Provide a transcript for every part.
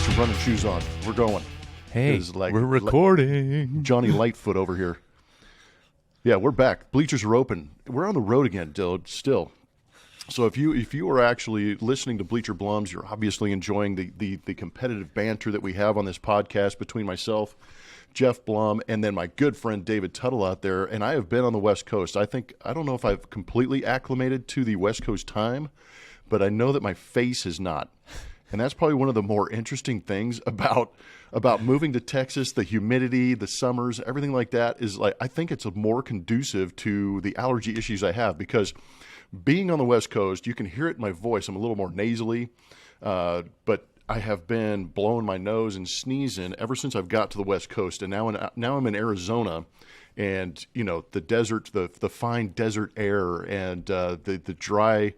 Get your running shoes on. We're going. Hey, we're recording. Johnny Lightfoot over here. Yeah, we're back. Bleachers are open. We're on the road again, Dylan, still. So if you are actually listening to Bleacher Blums, you're obviously enjoying the competitive banter that we have on this podcast between myself, Geoff Blum, and then my good friend David Tuttle out there. And I have been on the West Coast. I don't know if I've completely acclimated to the West Coast time, but I know that my face is not. And that's probably one of the more interesting things about moving to Texas, the humidity, the summers, everything like that is like, I think it's more conducive to the allergy issues I have, because being on the West Coast, you can hear it in my voice. I'm a little more nasally, but I have been blowing my nose and sneezing ever since I've got to the West Coast. And now I'm in Arizona, and you know, the desert, the fine desert air, and the dry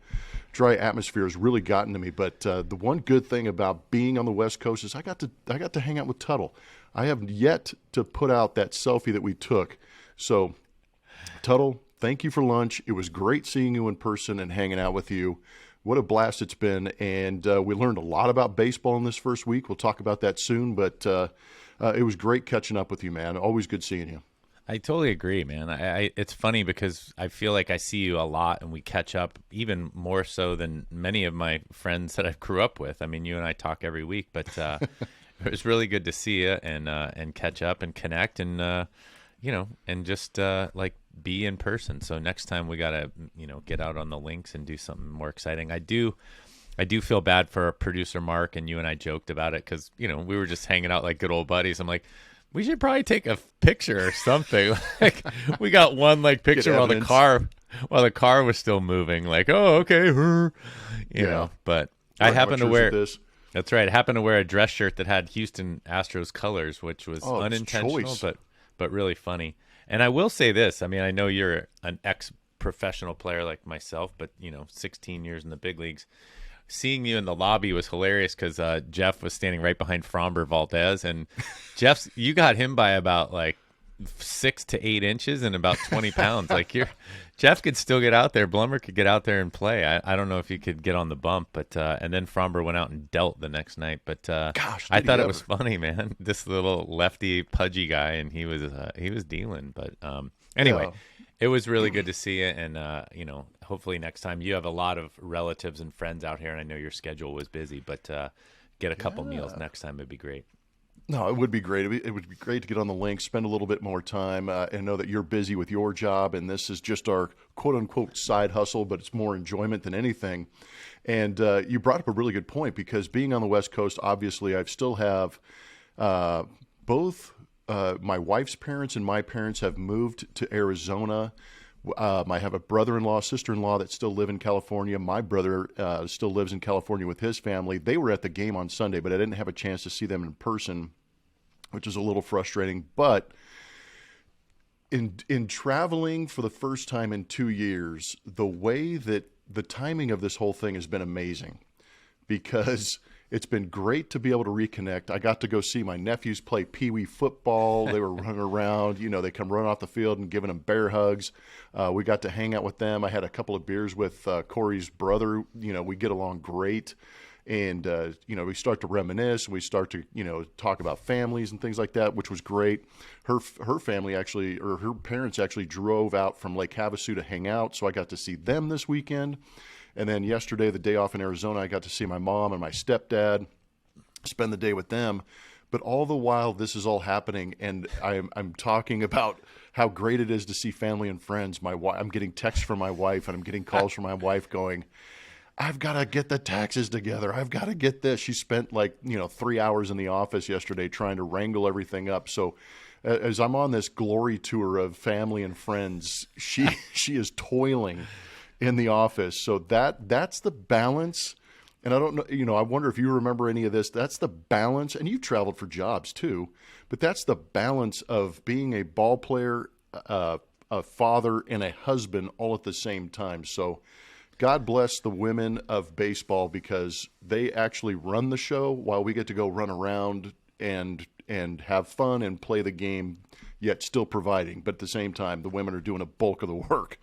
atmosphere has really gotten to me. But the one good thing about being on the West Coast is I got to hang out with Tuttle. I have yet to put out that selfie that we took. So, Tuttle, thank you for lunch. It was great seeing you in person and hanging out with you. What a blast it's been. And we learned a lot about baseball in this first week. We'll talk about that soon. But it was great catching up with you, man. Always good seeing you. I totally agree, man. It's funny because I feel like I see you a lot and we catch up even more so than many of my friends that I grew up with. I mean, you and I talk every week, but it was really good to see you and catch up and connect and, and just like be in person. So next time we got to, get out on the links and do something more exciting. I do feel bad for our producer, Mark, and you and I joked about it because, we were just hanging out like good old buddies. I'm like, we should probably take a picture or something. Like we got one picture while the car was still moving. Like, oh, okay, you know. But I happened to wear. That's right. I happened to wear a dress shirt that had Houston Astros colors, which was unintentional, but really funny. And I will say this. I mean, I know you're an ex-professional player like myself, but 16 years in the big leagues. Seeing you in the lobby was hilarious because Geoff was standing right behind Framber Valdez, and you got him by about 6 to 8 inches and about 20 pounds. Geoff could still get out there. Blummer could get out there and play. I don't know if he could get on the bump, but and then Framber went out and dealt the next night. But gosh, I thought it was funny, man. This little lefty pudgy guy, and he was dealing. But anyway. Yeah. It was really good to see you, and hopefully next time you have a lot of relatives and friends out here, and I know your schedule was busy, but get a couple meals next time would be great. No, it would be great. It would be great to get on the link, spend a little bit more time, and know that you're busy with your job, and this is just our quote-unquote side hustle, but it's more enjoyment than anything. And you brought up a really good point, because being on the West Coast, obviously I still have both my wife's parents and my parents have moved to Arizona. I have a brother-in-law, sister-in-law that still live in California. My brother still lives in California with his family. They were at the game on Sunday, but I didn't have a chance to see them in person, which is a little frustrating. But in traveling for the first time in 2 years, the way that the timing of this whole thing has been amazing, because it's been great to be able to reconnect. I got to go see my nephews play peewee football. They were running around. They come running off the field and giving them bear hugs. We got to hang out with them. I had a couple of beers with Corey's brother. We get along great. And, we start to reminisce. We start to, talk about families and things like that, which was great. Her family actually, or her parents actually drove out from Lake Havasu to hang out. So I got to see them this weekend. And then yesterday, the day off in Arizona, I got to see my mom and my stepdad, spend the day with them. But all the while this is all happening, and I'm talking about how great it is to see family and friends. I'm getting texts from my wife, and I'm getting calls from my wife going, I've got to get the taxes together. I've got to get this. She spent 3 hours in the office yesterday trying to wrangle everything up. So as I'm on this glory tour of family and friends, she is toiling in the office. So that's the balance. And I don't know, I wonder if you remember any of this. That's the balance. And you've traveled for jobs too, but that's the balance of being a ball player, a father, and a husband all at the same time. So God bless the women of baseball, because they actually run the show while we get to go run around and have fun and play the game, yet still providing. But at the same time, the women are doing a bulk of the work.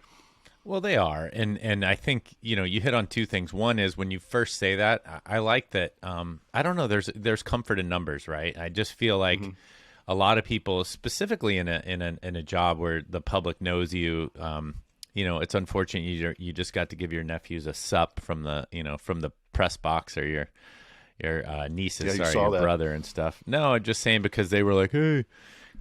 Well, they are, and I think you hit on two things. One is when you first say that, I like that. I don't know. There's comfort in numbers, right? I just feel like a lot of people, specifically in a job where the public knows you, it's unfortunate you just got to give your nephews a sup from the press box, or your nieces, your brother and stuff. No, I'm just saying because they were like, hey.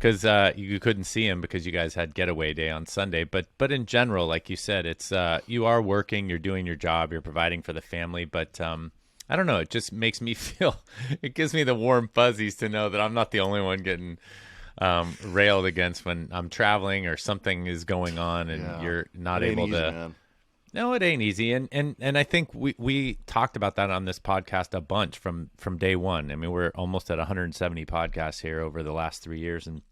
Because you couldn't see him because you guys had getaway day on Sunday. But in general, like you said, it's you are working, you're doing your job, you're providing for the family. But I don't know, it just makes me feel, it gives me the warm fuzzies to know that I'm not the only one getting railed against when I'm traveling or something is going on and you're not able to. Man. No, it ain't easy. And I think we talked about that on this podcast a bunch from day one. I mean, we're almost at 170 podcasts here over the last 3 years. And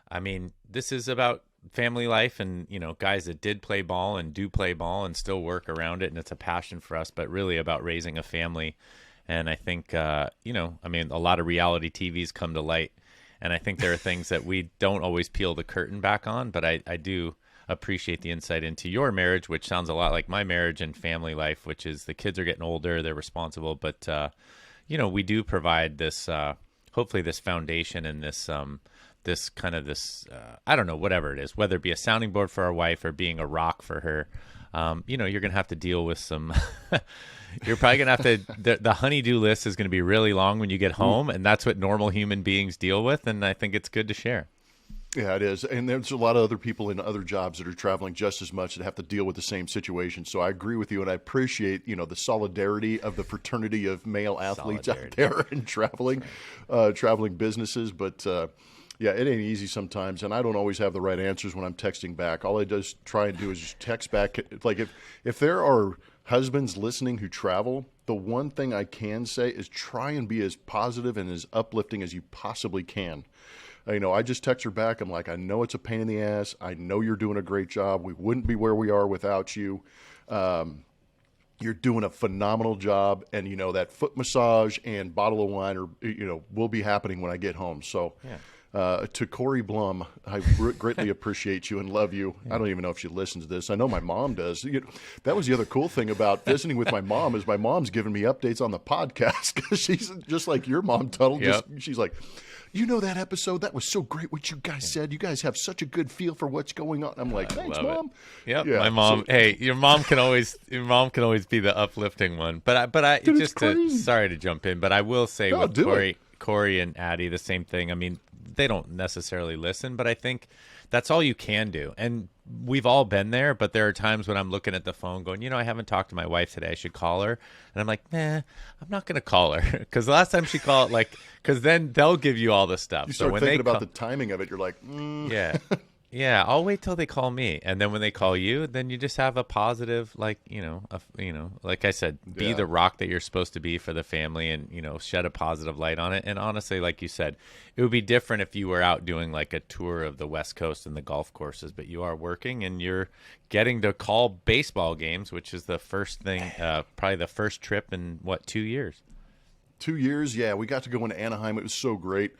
I mean, this is about family life and, guys that did play ball and do play ball and still work around it. And it's a passion for us, but really about raising a family. And I think, a lot of reality TVs come to light. And I think there are things that we don't always peel the curtain back on, but I do appreciate the insight into your marriage, which sounds a lot like my marriage and family life, which is the kids are getting older, they're responsible, but we do provide this hopefully this foundation and this I don't know, whatever it is, whether it be a sounding board for our wife or being a rock for her. You're gonna have to deal with some you're probably gonna have to the honey-do list is gonna be really long when you get home, and that's what normal human beings deal with, and I think it's good to share. Yeah, it is. And there's a lot of other people in other jobs that are traveling just as much that have to deal with the same situation. So I agree with you, and I appreciate, the solidarity of the fraternity of male athletes out there and traveling businesses. But, yeah, it ain't easy sometimes, and I don't always have the right answers when I'm texting back. All I just try and do is just text back. Like if there are husbands listening who travel, the one thing I can say is try and be as positive and as uplifting as you possibly can. I just text her back. I'm like, I know it's a pain in the ass. I know you're doing a great job. We wouldn't be where we are without you. You're doing a phenomenal job. And, that foot massage and bottle of wine will be happening when I get home. So to Corey Blum, I greatly appreciate you and love you. I don't even know if she listens to this. I know my mom does. That was the other cool thing about visiting with my mom is my mom's giving me updates on the podcast because she's just like your mom, Tuttle. Yep. She's like, that episode? That was so great what you guys said. You guys have such a good feel for what's going on. I'm like, thanks, Mom. Yep. Yeah, my mom. Hey, your mom can always be the uplifting one. But I dude, just sorry to jump in, but I will say with Corey and Addie, the same thing. I mean, they don't necessarily listen, but I think that's all you can do. And we've all been there, but there are times when I'm looking at the phone going, I haven't talked to my wife today. I should call her. And I'm like, I'm not going to call her. Because the last time she called, because then they'll give you all the stuff. You start thinking about the timing of it. You're like, Yeah. Yeah, I'll wait till they call me, and then when they call you, then you just have a positive, like I said, be the rock that you're supposed to be for the family, and shed a positive light on it. And honestly, like you said, it would be different if you were out doing like a tour of the West Coast and the golf courses, but you are working and you're getting to call baseball games, which is the first thing, probably the first trip in 2 years. 2 years, yeah. We got to go into Anaheim. It was so great.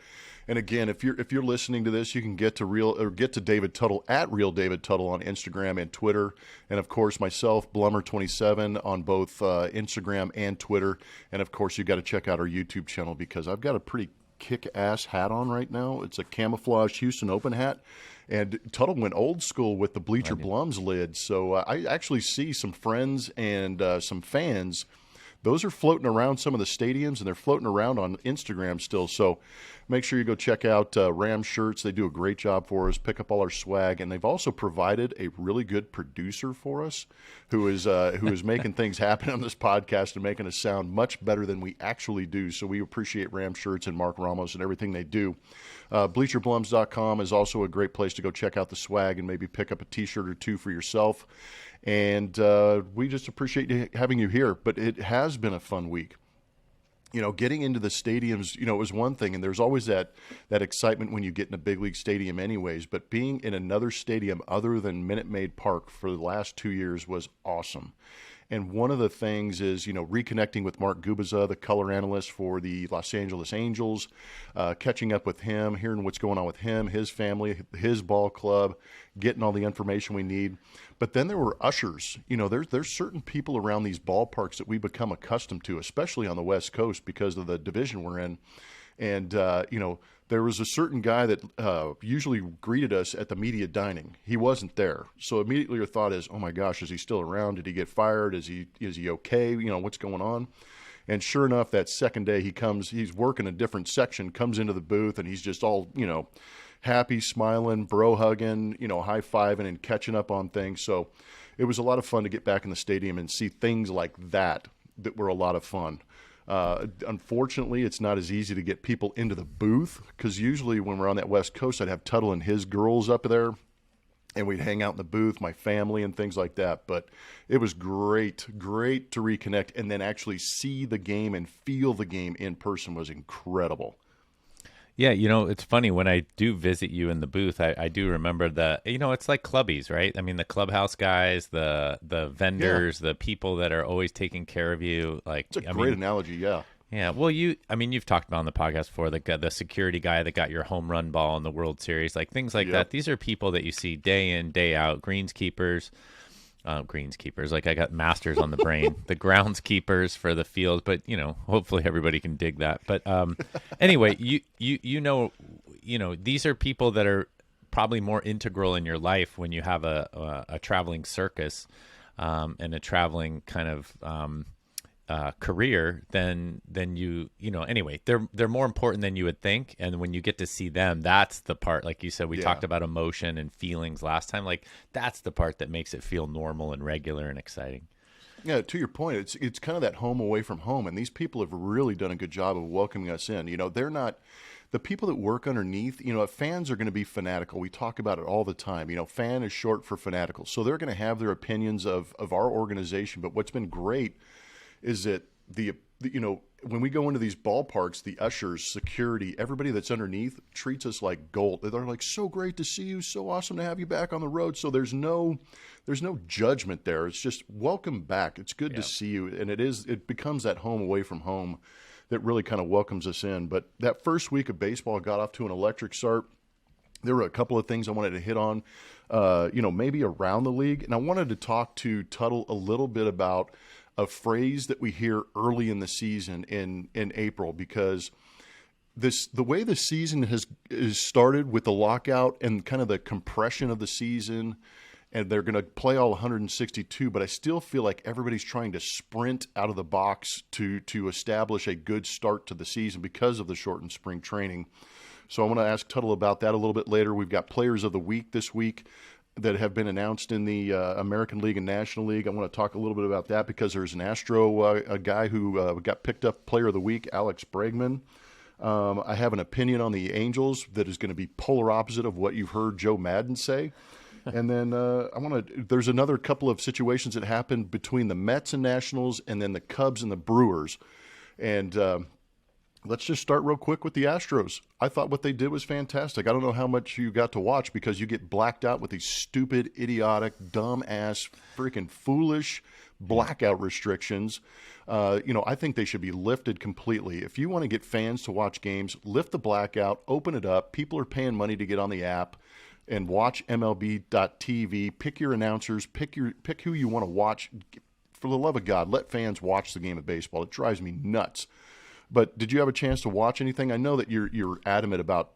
And again, if you're listening to this, you can get to David Tuttle at Real David Tuttle on Instagram and Twitter, and of course myself, Blummer27 on both Instagram and Twitter. And of course, you got to check out our YouTube channel because I've got a pretty kick-ass hat on right now. It's a camouflage Houston Open hat, and Tuttle went old school with the Bleacher Blums lid. So I actually see some friends and some fans. Those are floating around some of the stadiums, and they're floating around on Instagram still. So make sure you go check out Ram Shirts. They do a great job for us. Pick up all our swag, and they've also provided a really good producer for us, who is making things happen on this podcast and making us sound much better than we actually do. So we appreciate Ram Shirts and Mark Ramos and everything they do. BleacherBlums.com is also a great place to go check out the swag and maybe pick up a T-shirt or two for yourself. And we just appreciate having you here. But it has been a fun week. Getting into the stadiums, it was one thing, and there's always that excitement when you get in a big league stadium anyways, but being in another stadium other than Minute Maid Park for the last 2 years was awesome. And one of the things is, reconnecting with Mark Gubiza, the color analyst for the Los Angeles Angels, catching up with him, hearing what's going on with him, his family, his ball club, getting all the information we need. But then there were ushers. There's certain people around these ballparks that we become accustomed to, especially on the West Coast because of the division we're in. And, there was a certain guy that usually greeted us at the media dining. He wasn't there. So immediately your thought is, oh my gosh, is he still around? Did he get fired? Is he okay? What's going on? And sure enough, that second day he's working a different section, comes into the booth, and he's just all, happy, smiling, bro hugging, high-fiving and catching up on things. So it was a lot of fun to get back in the stadium and see things like that were a lot of fun. Unfortunately, it's not as easy to get people into the booth because usually when we're on that West Coast, I'd have Tuttle and his girls up there and we'd hang out in the booth, my family and things like that. But it was great to reconnect and then actually see the game and feel the game in person was incredible. Yeah, it's funny when I do visit you in the booth, I do remember it's like clubbies, right? I mean, the clubhouse guys, the vendors, the people that are always taking care of you. Like, it's a great analogy, yeah. Yeah, well, you've talked about on the podcast before, the security guy that got your home run ball in the World Series, like things like that. These are people that you see day in, day out, greenskeepers, like I got masters on the brain, the groundskeepers for the field, but hopefully everybody can dig that. But anyway, these are people that are probably more integral in your life when you have a traveling circus and a traveling kind of career than anyway, they're more important than you would think. And when you get to see them, that's the part, like you said, we talked about emotion and feelings last time. Like that's the part that makes it feel normal and regular and exciting. Yeah, to your point, it's kind of that home away from home. And these people have really done a good job of welcoming us in. They're not the people that work underneath, fans are going to be fanatical. We talk about it all the time. Fan is short for fanatical. So they're going to have their opinions of our organization. But what's been great is that when we go into these ballparks, the ushers, security, everybody that's underneath treats us like gold. They're like, so great to see you, so awesome to have you back on the road. So there's no judgment there. It's just welcome back. It's good to see you, and it becomes that home away from home that really kind of welcomes us in. But that first week of baseball got off to an electric start. There were a couple of things I wanted to hit on, maybe around the league, and I wanted to talk to Tuttle a little bit about a phrase that we hear early in the season in April, because the way the season is started with the lockout and kind of the compression of the season, and they're going to play all 162, but I still feel like everybody's trying to sprint out of the box to establish a good start to the season because of the shortened spring training. So I want to ask Tuttle about that a little bit later. We've got Players of the Week this week that have been announced in the American League and National League. I want to talk a little bit about that because there's an Astro a guy who got picked up Player of the Week, Alex Bregman. I have an opinion on the Angels that is going to be polar opposite of what you've heard Joe Madden say. And then there's another couple of situations that happened between the Mets and Nationals and then the Cubs and the Brewers. And let's just start real quick with the Astros. I thought what they did was fantastic. I don't know how much you got to watch because you get blacked out with these stupid, idiotic, dumb-ass, freaking foolish blackout restrictions. I think they should be lifted completely. If you want to get fans to watch games, lift the blackout, open it up. People are paying money to get on the app and watch MLB.TV. Pick your announcers. Pick who you want to watch. For the love of God, let fans watch the game of baseball. It drives me nuts. But did you have a chance to watch anything? I know that you're adamant about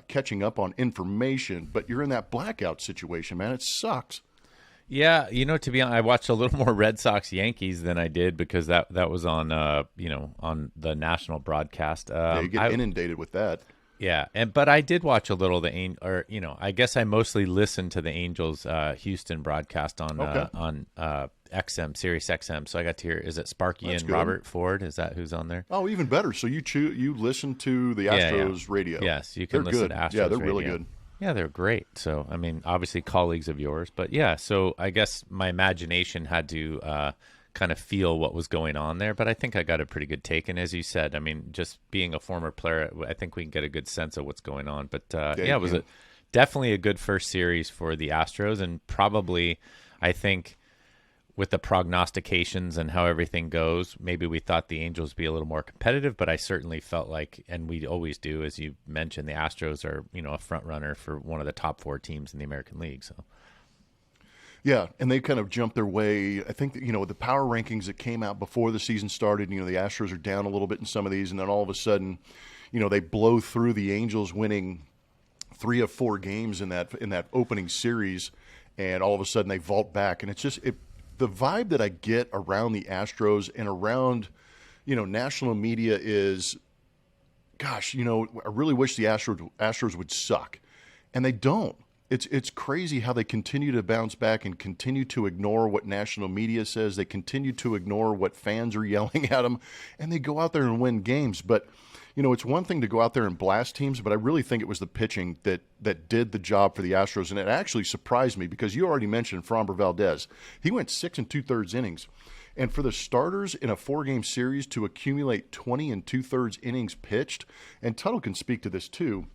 catching up on information, but you're in that blackout situation, man. It sucks. Yeah, to be honest, I watched a little more Red Sox Yankees than I did because that was on on the national broadcast. Yeah, you get inundated with that. Yeah, but I did watch a little I guess I mostly listened to the Angels Houston broadcast on XM, Sirius XM. So I got to hear, is it Sparky and good. Robert Ford? Is that who's on there? Oh, even better. So you listen to the Astros radio. Yes, you can listen to Astros radio. Yeah, they're really good. Yeah, they're great. So, I mean, obviously colleagues of yours. But yeah, so I guess my imagination had to kind of feel what was going on there. But I think I got a pretty good take. And as you said, I mean, just being a former player, I think we can get a good sense of what's going on. But it was definitely a good first series for the Astros. And probably, I think, with the prognostications and how everything goes, maybe we thought the Angels would be a little more competitive, but I certainly felt like, and we always do, as you mentioned, the Astros are, a front runner for one of the top 4 teams in the American League. So. Yeah, and they kind of jumped their way. I think that, the power rankings that came out before the season started, the Astros are down a little bit in some of these, and then all of a sudden, they blow through the Angels winning 3 of 4 games in that opening series, and all of a sudden they vault back. And it's just the vibe that I get around the Astros and around, national media is, gosh, I really wish the Astros would suck, and they don't. It's crazy how they continue to bounce back and continue to ignore what national media says. They continue to ignore what fans are yelling at them, and they go out there and win games. But, it's one thing to go out there and blast teams, but I really think it was the pitching that did the job for the Astros. And it actually surprised me because you already mentioned Framber Valdez. He went 6 2/3 innings. And for the starters in a 4-game series to accumulate 20 2/3 innings pitched, and Tuttle can speak to this too,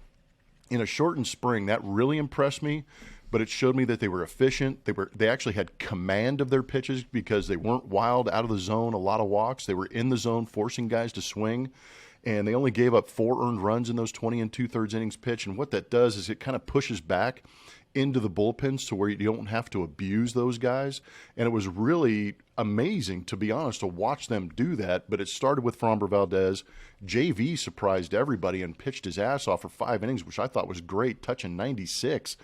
in a shortened spring, that really impressed me, but it showed me that they were efficient. They actually had command of their pitches because they weren't wild, out of the zone, a lot of walks. They were in the zone, forcing guys to swing, and they only gave up 4 earned runs in those 20 2/3 innings pitched. And what that does is it kind of pushes back into the bullpens to where you don't have to abuse those guys. And it was really amazing, to be honest, to watch them do that. But it started with Framber Valdez. JV surprised everybody and pitched his ass off for 5 innings, which I thought was great, touching 96.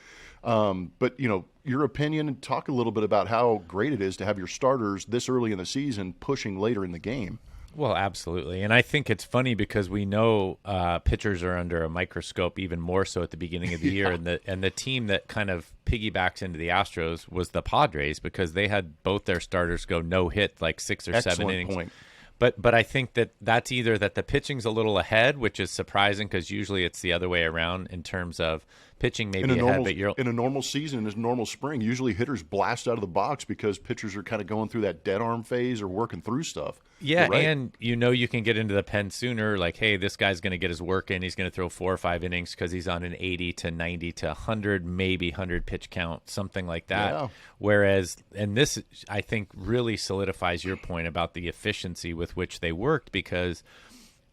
But, your opinion, and talk a little bit about how great it is to have your starters this early in the season pushing later in the game. Well, absolutely. And I think it's funny because we know pitchers are under a microscope even more so at the beginning of the year. And the team that kind of piggybacks into the Astros was the Padres because they had both their starters go no-hit like 6 or 7 innings. Point. But I think that's either that the pitching's a little ahead, which is surprising because usually it's the other way around in terms of pitching maybe ahead. But in a normal season, in a normal spring, usually hitters blast out of the box because pitchers are kind of going through that dead arm phase or working through stuff. Yeah, right. And you can get into the pen sooner. Like, hey, this guy's going to get his work in. He's going to throw 4 or 5 innings because he's on an 80 to 90 to 100, maybe 100 pitch count, something like that. Yeah. Whereas, and this I think really solidifies your point about the efficiency with which they worked because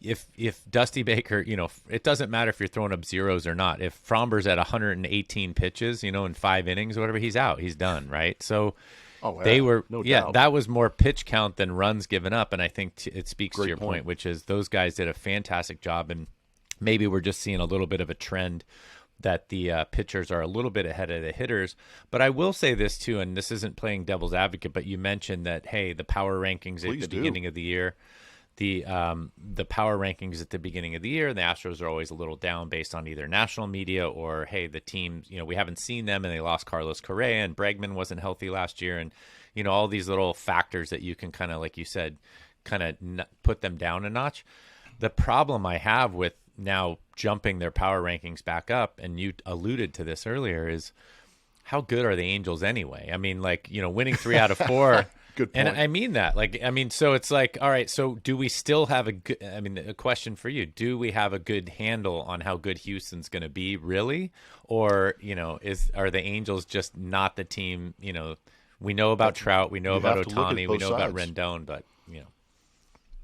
if Dusty Baker, it doesn't matter if you're throwing up zeros or not. If Framber's at 118 pitches, in 5 innings or whatever, he's out. He's done, right? So. Oh, yeah. They were, no doubt. That was more pitch count than runs given up, and I think it speaks to your point, which is those guys did a fantastic job, and maybe we're just seeing a little bit of a trend that the pitchers are a little bit ahead of the hitters. But I will say this too, and this isn't playing devil's advocate, but you mentioned that, hey, the power rankings at the beginning of the year, the power rankings at the beginning of the year, and the Astros are always a little down based on either national media or, hey, the team, we haven't seen them and they lost Carlos Correa and Bregman wasn't healthy last year. And, all these little factors that you can kind of, like you said, kind of put them down a notch. The problem I have with now jumping their power rankings back up, and you alluded to this earlier, is how good are the Angels anyway? I mean, winning 3 out of 4. Good point. And I mean that. So it's like, all right, so do we still have a question for you. Do we have a good handle on how good Houston's going to be, really? Or, are the Angels just not the team, we know about Trout, we know about Ohtani, we know about Rendon, but,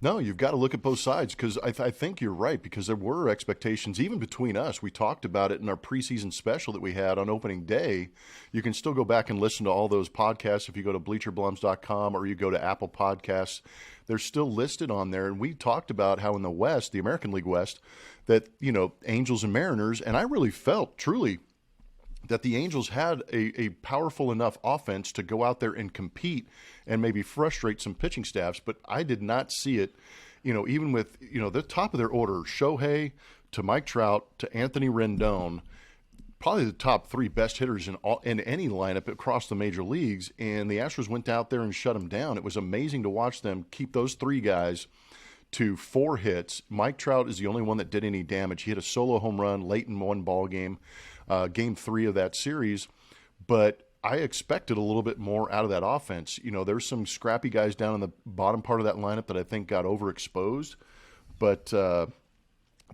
No, you've got to look at both sides because I think you're right because there were expectations even between us. We talked about it in our preseason special that we had on opening day. You can still go back and listen to all those podcasts if you go to bleacherblums.com or you go to Apple Podcasts. They're still listed on there. And we talked about how in the West, the American League West, that, Angels and Mariners, and I really felt truly that the Angels had a powerful enough offense to go out there and compete and maybe frustrate some pitching staffs, but I did not see it, even with, the top of their order, Shohei to Mike Trout to Anthony Rendon, probably the top 3 best hitters in any lineup across the major leagues, and the Astros went out there and shut them down. It was amazing to watch them keep those 3 guys to 4 hits. Mike Trout is the only one that did any damage. He hit a solo home run late in one ball game. Game 3 of that series, but I expected a little bit more out of that offense. There's some scrappy guys down in the bottom part of that lineup that I think got overexposed, but to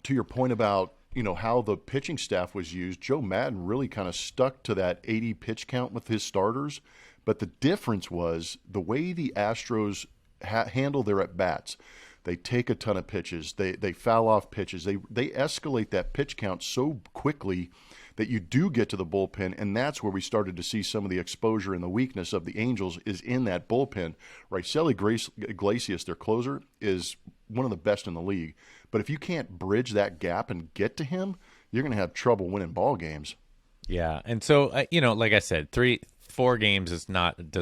your point about, how the pitching staff was used, Joe Madden really kind of stuck to that 80 pitch count with his starters, But the difference was the way the Astros handle their at-bats. They take a ton of pitches. They foul off pitches. They escalate that pitch count so quickly that you do get to the bullpen, and that's where we started to see some of the exposure and the weakness of the Angels is in that bullpen. Raisel Iglesias, their closer, is one of the best in the league. But if you can't bridge that gap and get to him, you're going to have trouble winning ball games. Yeah, and so like I said, 4 games does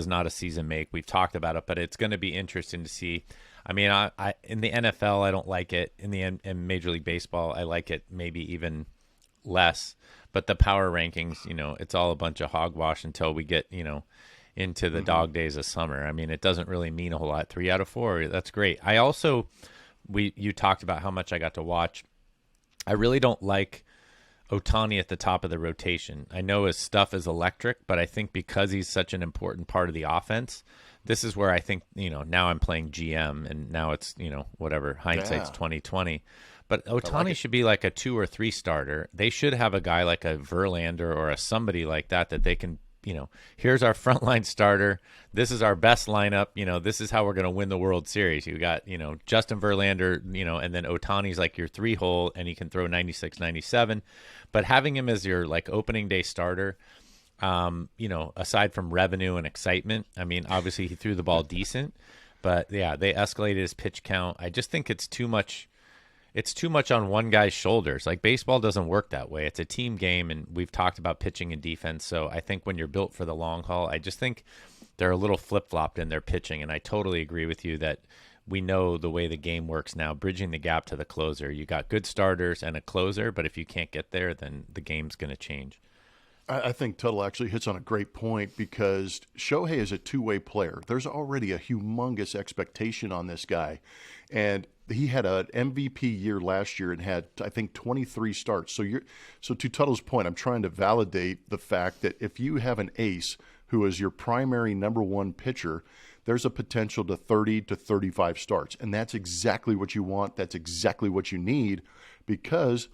not a season make. We've talked about it, but it's going to be interesting to see. I mean, I in the NFL, I don't like it. In Major League Baseball, I like it maybe even less. But the power rankings, it's all a bunch of hogwash until we get, into the dog days of summer. I mean, it doesn't really mean a whole lot. 3 out of 4, that's great. I also, you talked about how much I got to watch. I really don't like Ohtani at the top of the rotation. I know his stuff is electric, but I think because he's such an important part of the offense, this is where I think, now I'm playing GM and now it's, whatever, hindsight's 2020. But Ohtani should be like a 2 or 3 starter. They should have a guy like a Verlander or a somebody like that they can, here's our frontline starter. This is our best lineup. This is how we're going to win the World Series. You got, Justin Verlander, and then Ohtani's like your 3-hole and he can throw 96, 97. But having him as your like opening day starter, aside from revenue and excitement, I mean, obviously he threw the ball decent, but yeah, they escalated his pitch count. I just think it's too much. It's too much on one guy's shoulders. Like baseball doesn't work that way. It's a team game, and we've talked about pitching and defense. So I think when you're built for the long haul, I just think they're a little flip-flopped in their pitching. And I totally agree with you that we know the way the game works now, bridging the gap to the closer. You got good starters and a closer, but if you can't get there, then the game's going to change. I think Tuttle actually hits on a great point because Shohei is a two-way player. There's already a humongous expectation on this guy. And he had an MVP year last year and had, I think, 23 starts. So to Tuttle's point, I'm trying to validate the fact that if you have an ace who is your primary number one pitcher, there's a potential to 30 to 35 starts. And that's exactly what you want. That's exactly what you need because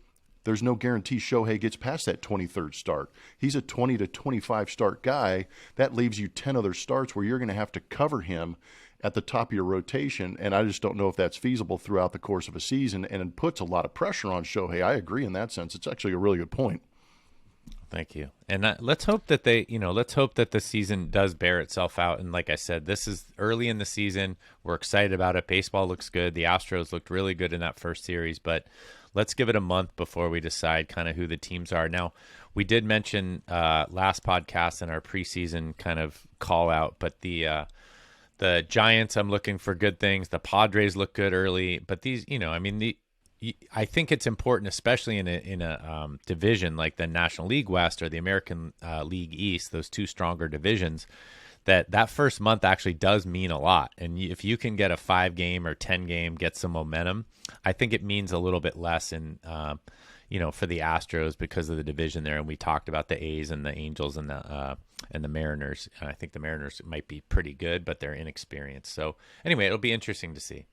there's no guarantee Shohei gets past that 23rd start. He's a 20 to 25 start guy. That leaves you 10 other starts where you're going to have to cover him at the top of your rotation, and I just don't know if that's feasible throughout the course of a season, and it puts a lot of pressure on Shohei. I agree in that sense. It's actually a really good point. Thank you. And let's hope that let's hope that the season does bear itself out. And like I said, this is early in the season. We're excited about it. Baseball looks good. The Astros looked really good in that first series, but let's give it a month before we decide kind of who the teams are. Now, we did mention last podcast in our preseason kind of call out, but the Giants, I'm looking for good things. The Padres look good early, but these, I think it's important, especially in a division like the National League West or the American League East, those two stronger divisions, that first month actually does mean a lot. And if you can get a 5-game or 10-game, get some momentum, I think it means a little bit less in, for the Astros because of the division there. And we talked about the A's and the Angels and the Mariners. And I think the Mariners might be pretty good, but they're inexperienced. So anyway, it'll be interesting to see.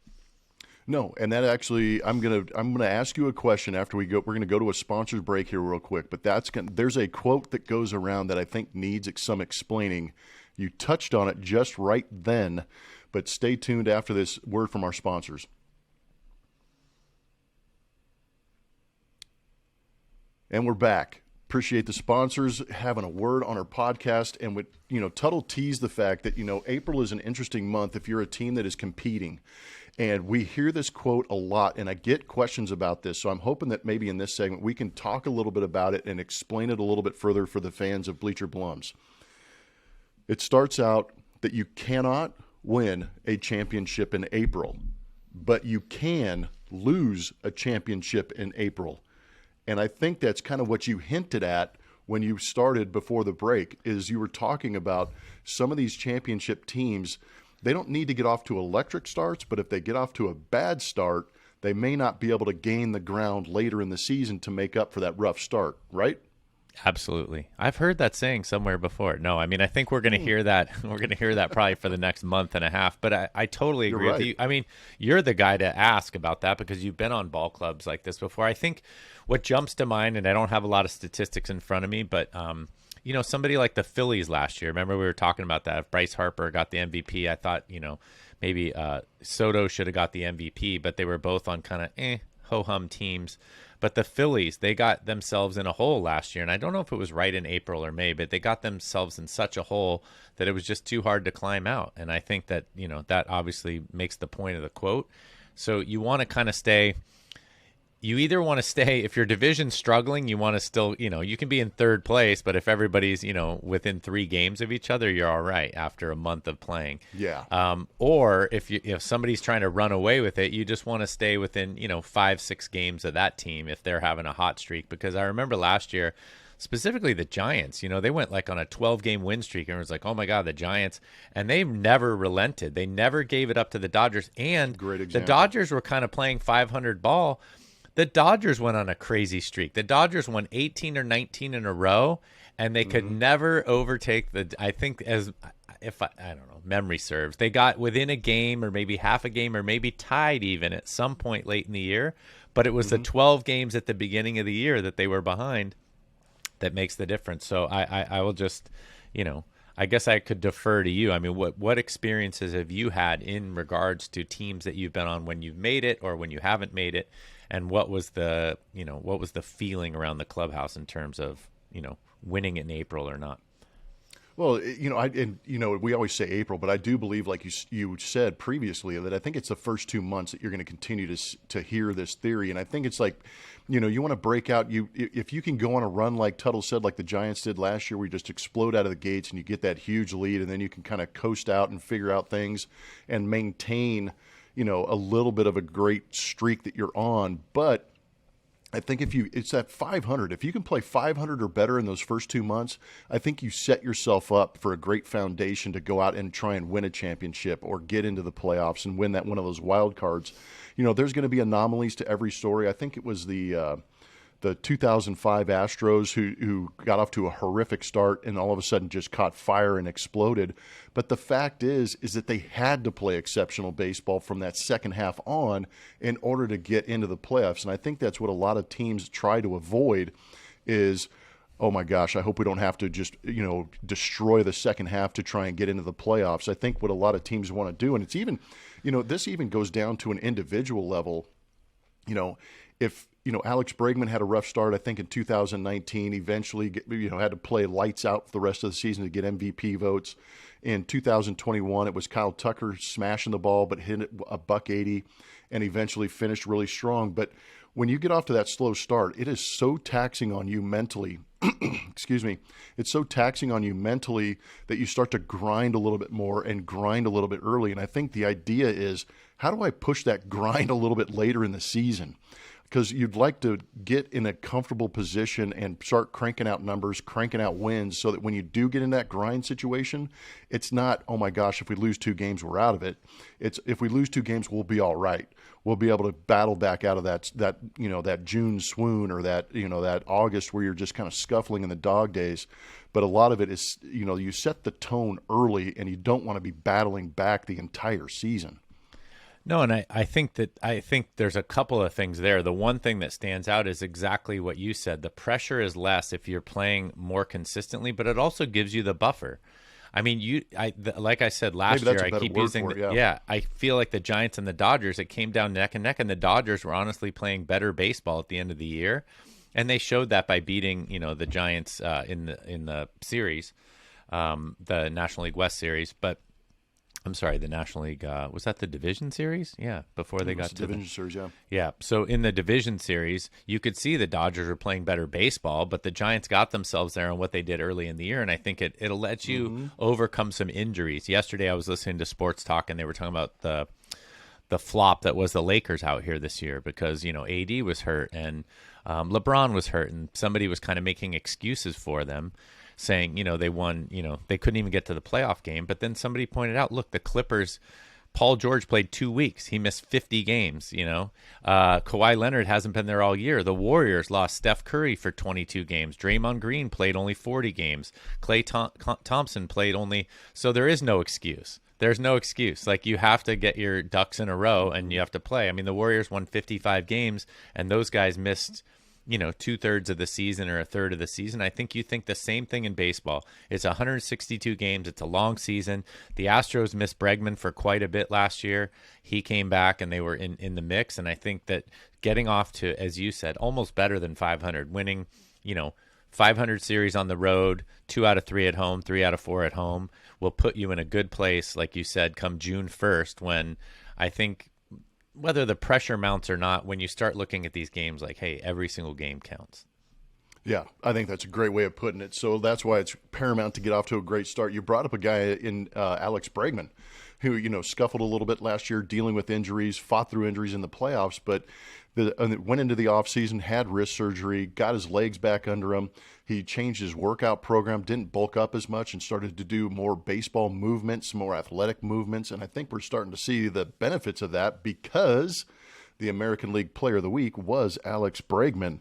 No, and that actually, I'm gonna ask you a question after we go. We're gonna go to a sponsors break here real quick, but there's a quote that goes around that I think needs some explaining. You touched on it just right then, but stay tuned after this word from our sponsors. And we're back. Appreciate the sponsors having a word on our podcast. And with, Tuttle teased the fact that, April is an interesting month if you're a team that is competing. And we hear this quote a lot, and I get questions about this. So I'm hoping that maybe in this segment we can talk a little bit about it and explain it a little bit further for the fans of Bleacher Blums. It starts out that you cannot win a championship in April, but you can lose a championship in April. And I think that's kind of what you hinted at when you started before the break, is you were talking about some of these championship teams, they don't need to get off to electric starts, but if they get off to a bad start, they may not be able to gain the ground later in the season to make up for that rough start, right? Absolutely. I've heard that saying somewhere before. No, I mean, I think we're going to hear that. We're going to hear that probably for the next month and a half. But I totally agree with you. I mean, you're the guy to ask about that because you've been on ball clubs like this before. I think what jumps to mind, and I don't have a lot of statistics in front of me, but somebody like the Phillies last year. Remember we were talking about that. If Bryce Harper got the MVP, I thought, maybe Soto should have got the MVP, but they were both on kind of ho-hum teams. But the Phillies, they got themselves in a hole last year, and I don't know if it was right in April or May, but they got themselves in such a hole that it was just too hard to climb out. And I think that, that obviously makes the point of the quote. So you want to kind of stay – you either want to stay, if your division's struggling, you want to still, you can be in third place, but if everybody's, within 3 games of each other, you're all right after a month of playing. Yeah. Or if somebody's trying to run away with it, you just want to stay within, 5-6 games of that team if they're having a hot streak. Because I remember last year, specifically the Giants, they went like on a 12-game win streak, and it was like, oh my God, the Giants. And they never relented. They never gave it up to the Dodgers. And Great example. The Dodgers were kind of playing 500 ball. The Dodgers went on a crazy streak. The Dodgers won 18 or 19 in a row, and they could never overtake I think I don't know, memory serves, they got within a game or maybe half a game or maybe tied even at some point late in the year. But it was the 12 games at the beginning of the year that they were behind that makes the difference. So I will just, I guess I could defer to you. I mean, what experiences have you had in regards to teams that you've been on when you've made it or when you haven't made it? And what was the feeling around the clubhouse in terms of, winning in April or not? Well, we always say April, but I do believe, like you said previously, that I think it's the first 2 months that you're going to continue to hear this theory. And I think it's like, you want to break out. If you can go on a run like Tuttle said, like the Giants did last year, where you just explode out of the gates and you get that huge lead, and then you can kind of coast out and figure out things and maintain a little bit of a great streak that you're on. But I think it's that 500. If you can play 500 or better in those first 2 months, I think you set yourself up for a great foundation to go out and try and win a championship or get into the playoffs and win that one of those wild cards. There's going to be anomalies to every story. I think it was the 2005 Astros who got off to a horrific start and all of a sudden just caught fire and exploded. But the fact is that they had to play exceptional baseball from that second half on in order to get into the playoffs. And I think that's what a lot of teams try to avoid is, oh my gosh, I hope we don't have to just, destroy the second half to try and get into the playoffs. I think what a lot of teams want to do, and it's even, this even goes down to an individual level. If Alex Bregman had a rough start, I think in 2019, eventually, had to play lights out for the rest of the season to get MVP votes. In 2021, it was Kyle Tucker smashing the ball, but hit a $180 and eventually finished really strong. But when you get off to that slow start, it is so taxing on you mentally. Excuse me. It's so taxing on you mentally that you start to grind a little bit more and grind a little bit early. And I think the idea is, how do I push that grind a little bit later in the season? Because you'd like to get in a comfortable position and start cranking out numbers, cranking out wins, so that when you do get in that grind situation, it's not, oh my gosh, if we lose 2 games, we're out of it. It's, if we lose 2 games, we'll be all right. We'll be able to battle back out of that June swoon or that August where you're just kind of scuffling in the dog days. But a lot of it is, you set the tone early and you don't want to be battling back the entire season. No, and I think there's a couple of things there. The one thing that stands out is exactly what you said. The pressure is less if you're playing more consistently, but it also gives you the buffer. I mean, like I said last year, I keep using I feel like the Giants and the Dodgers, it came down neck and neck, and the Dodgers were honestly playing better baseball at the end of the year, and they showed that by beating the Giants in the series, the National League West series, but. I'm sorry, the National League, was that the division series? Yeah, before they got to the division series, yeah. Yeah, so in the division series, you could see the Dodgers were playing better baseball, but the Giants got themselves there on what they did early in the year, and I think it'll let you overcome some injuries. Yesterday I was listening to Sports Talk, and they were talking about the flop that was the Lakers out here this year because, AD was hurt, and LeBron was hurt, and somebody was kind of making excuses for them, saying, they won, they couldn't even get to the playoff game. But then somebody pointed out, look, the Clippers, Paul George played 2 weeks. He missed 50 games, Kawhi Leonard hasn't been there all year. The Warriors lost Steph Curry for 22 games. Draymond Green played only 40 games. Klay Thompson played only. So there is no excuse. There's no excuse. Like, you have to get your ducks in a row and you have to play. I mean, the Warriors won 55 games and those guys missed 2/3 of the season or a third of the season. I think you think the same thing in baseball. It's 162 games. It's a long season. The Astros missed Bregman for quite a bit last year. He came back and they were in the mix. And I think that getting off to, as you said, almost better than 500, winning, 500 series on the road, 2 out of 3 at home, 3 out of 4 at home, will put you in a good place, like you said, come June 1st, when I think, whether the pressure mounts or not, when you start looking at these games like, hey, every single game counts. Yeah, I think that's a great way of putting it. So that's why it's paramount to get off to a great start. You brought up a guy in Alex Bregman, who, scuffled a little bit last year, dealing with injuries, fought through injuries in the playoffs, but went into the offseason, had wrist surgery, got his legs back under him. He changed his workout program, didn't bulk up as much, and started to do more baseball movements, more athletic movements. And I think we're starting to see the benefits of that, because the American League Player of the Week was Alex Bregman.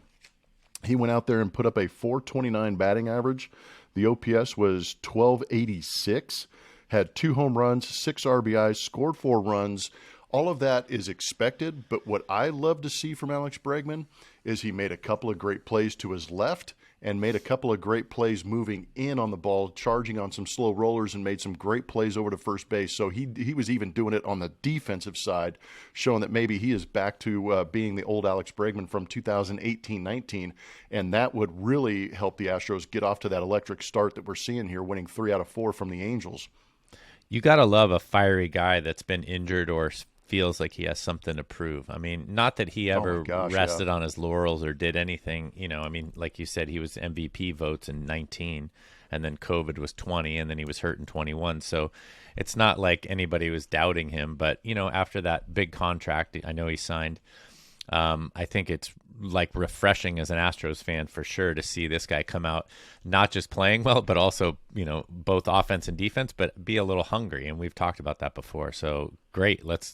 He went out there and put up a .429 batting average. The OPS was 1286, had 2 home runs, 6 RBIs, scored 4 runs. All of that is expected, but what I love to see from Alex Bregman is he made a couple of great plays to his left and made a couple of great plays moving in on the ball, charging on some slow rollers, and made some great plays over to first base. So he was even doing it on the defensive side, showing that maybe he is back to being the old Alex Bregman from 2018-19, and that would really help the Astros get off to that electric start that we're seeing here, winning 3 out of 4 from the Angels. You got to love a fiery guy that's been injured or feels like he has something to prove. I mean, not that he ever rested on his laurels or did anything, like you said, he was MVP votes in 19, and then COVID was 20, and then he was hurt in 21. So it's not like anybody was doubting him, but after that big contract, I know he signed, I think it's like refreshing as an Astros fan for sure to see this guy come out, not just playing well, but also, both offense and defense, but be a little hungry. And we've talked about that before. So great. Let's,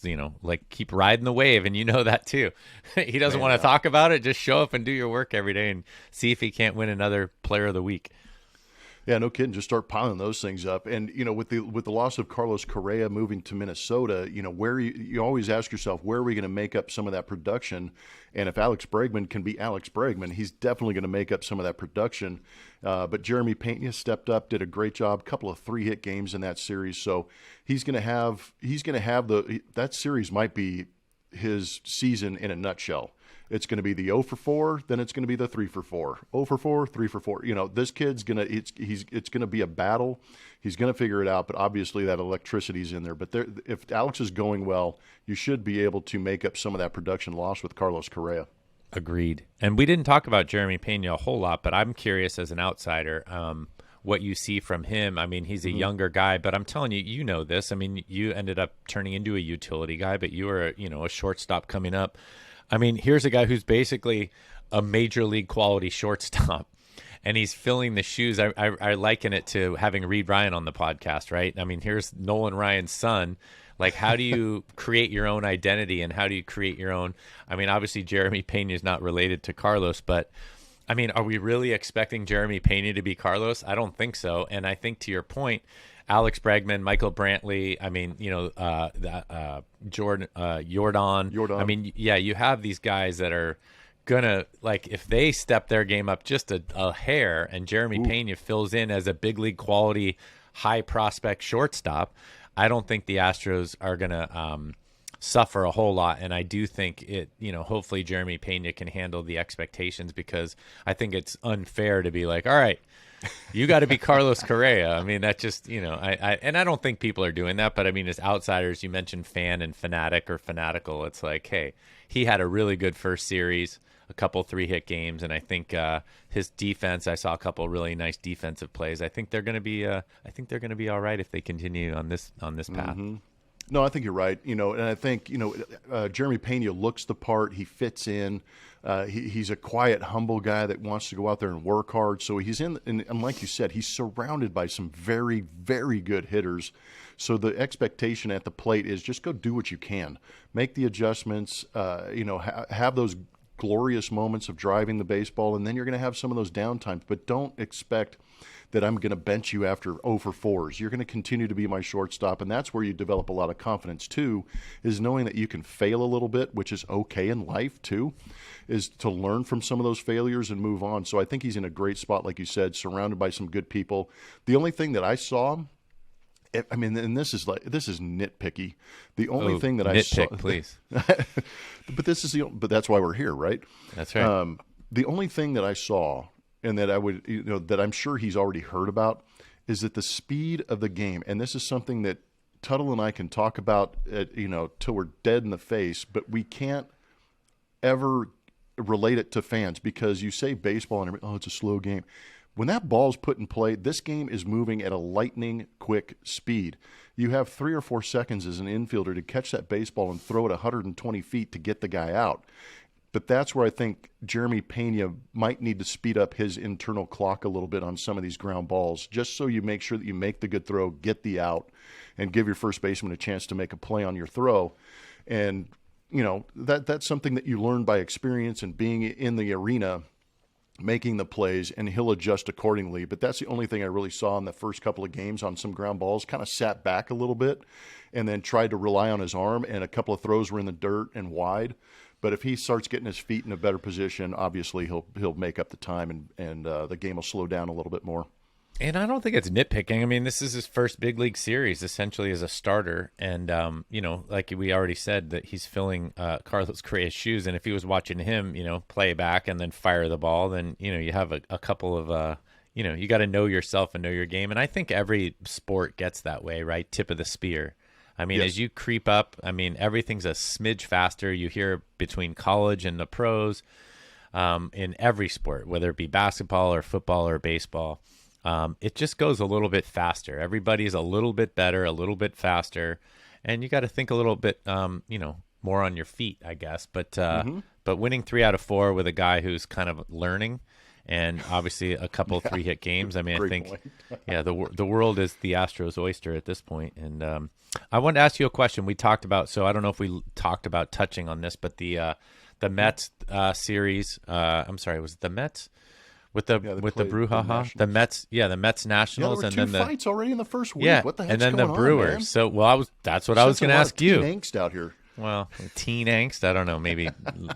keep riding the wave. And that too. He doesn't want to talk about it. Just show up and do your work every day and see if he can't win another Player of the Week. Yeah, no kidding. Just start piling those things up. And, with the loss of Carlos Correa moving to Minnesota, where you always ask yourself, where are we going to make up some of that production? And if Alex Bregman can be Alex Bregman, he's definitely going to make up some of that production. But Jeremy Pena stepped up, did a great job, couple of 3-hit games in that series. So he's going to have that series might be his season in a nutshell. It's going to be the 0 for 4, then it's going to be the 3 for 4. 0 for 4, 3 for 4. This kid's going to it's going to be a battle. He's going to figure it out, but obviously that electricity's in there. But if Alex is going well, you should be able to make up some of that production loss with Carlos Correa. Agreed. And we didn't talk about Jeremy Pena a whole lot, but I'm curious as an outsider what you see from him. I mean, he's a younger guy, but I'm telling you, this. I mean, you ended up turning into a utility guy, but you were, a shortstop coming up. I mean, here's a guy who's basically a major league quality shortstop, and he's filling the shoes. I liken it to having Reed Ryan on the podcast, right? I mean, here's Nolan Ryan's son. Like, how do you create your own identity, and how do you create your own? I mean, obviously, Jeremy Pena is not related to Carlos, but I mean, are we really expecting Jeremy Pena to be Carlos? I don't think so. And I think, to your point, Alex Bregman, Michael Brantley, I mean, Jordan. I mean, yeah, you have these guys that are gonna, like, if they step their game up just a hair, and Jeremy Pena fills in as a big league quality, high prospect shortstop, I don't think the Astros are gonna suffer a whole lot. And I do think it, hopefully Jeremy Pena can handle the expectations, because I think it's unfair to be like, all right, you got to be Carlos Correa. I mean, that just, I don't think people are doing that, but I mean, as outsiders, you mentioned fan and fanatic or fanatical. It's like, hey, he had a really good first series, a couple 3-hit games, and I think his defense, I saw a couple really nice defensive plays. I think they're going to be all right if they continue on this path. Mm-hmm. No, I think you're right. And I think, Jeremy Pena looks the part. He fits in. He's a quiet, humble guy that wants to go out there and work hard. So he's and like you said, he's surrounded by some very, very good hitters. So the expectation at the plate is just go do what you can. Make the adjustments, have those glorious moments of driving the baseball, and then you're going to have some of those downtimes. But don't expect that I'm going to bench you after 0 for 4s. You're going to continue to be my shortstop, and that's where you develop a lot of confidence too, is knowing that you can fail a little bit, which is okay in life too, is to learn from some of those failures and move on. So I think he's in a great spot, like you said, surrounded by some good people. The only thing that I saw, I mean, and this is nitpicky. The only thing that I saw, please. but that's why we're here, right? That's right. The only thing that I saw, and that I would, that I'm sure he's already heard about, is that the speed of the game, and this is something that Tuttle and I can talk about, till we're dead in the face, but we can't ever relate it to fans, because you say baseball and it's a slow game. When that ball's put in play, this game is moving at a lightning quick speed. You have 3 or 4 seconds as an infielder to catch that baseball and throw it 120 feet to get the guy out. But that's where I think Jeremy Pena might need to speed up his internal clock a little bit on some of these ground balls, just so you make sure that you make the good throw, get the out, and give your first baseman a chance to make a play on your throw. And, that's something that you learn by experience and being in the arena, making the plays, and he'll adjust accordingly. But that's the only thing I really saw in the first couple of games on some ground balls. Kind of sat back a little bit and then tried to rely on his arm, and a couple of throws were in the dirt and wide. But if he starts getting his feet in a better position, obviously he'll make up the time, and the game will slow down a little bit more. And I don't think it's nitpicking. I mean, this is his first big league series, essentially as a starter. And, like we already said, that he's filling Carlos Correa's shoes. And if he was watching him, play back and then fire the ball, then, you have a couple of, you got to know yourself and know your game. And I think every sport gets that way, right? Tip of the spear. I mean, Yes. As you creep up, I mean, everything's a smidge faster. You hear between college and the pros in every sport, whether it be basketball or football or baseball. It just goes a little bit faster. Everybody's a little bit better, a little bit faster, and you got to think a little bit, more on your feet, I guess. But winning 3 out of 4 with a guy who's kind of learning, and obviously a couple 3-hit games. I mean, I think, the world is the Astros' oyster at this point. And I wanted to ask you a question. We talked about, so I don't know if we talked about touching on this, but the Mets series. I'm sorry, was it the Mets? With the brouhaha, the Mets, the Mets Nationals, there were and two then fights already in the first week. yeah, What the heck's and then going the on, Brewers. man? So, that's what I was going to ask you. Angst out here. Well, teen angst, I don't know, maybe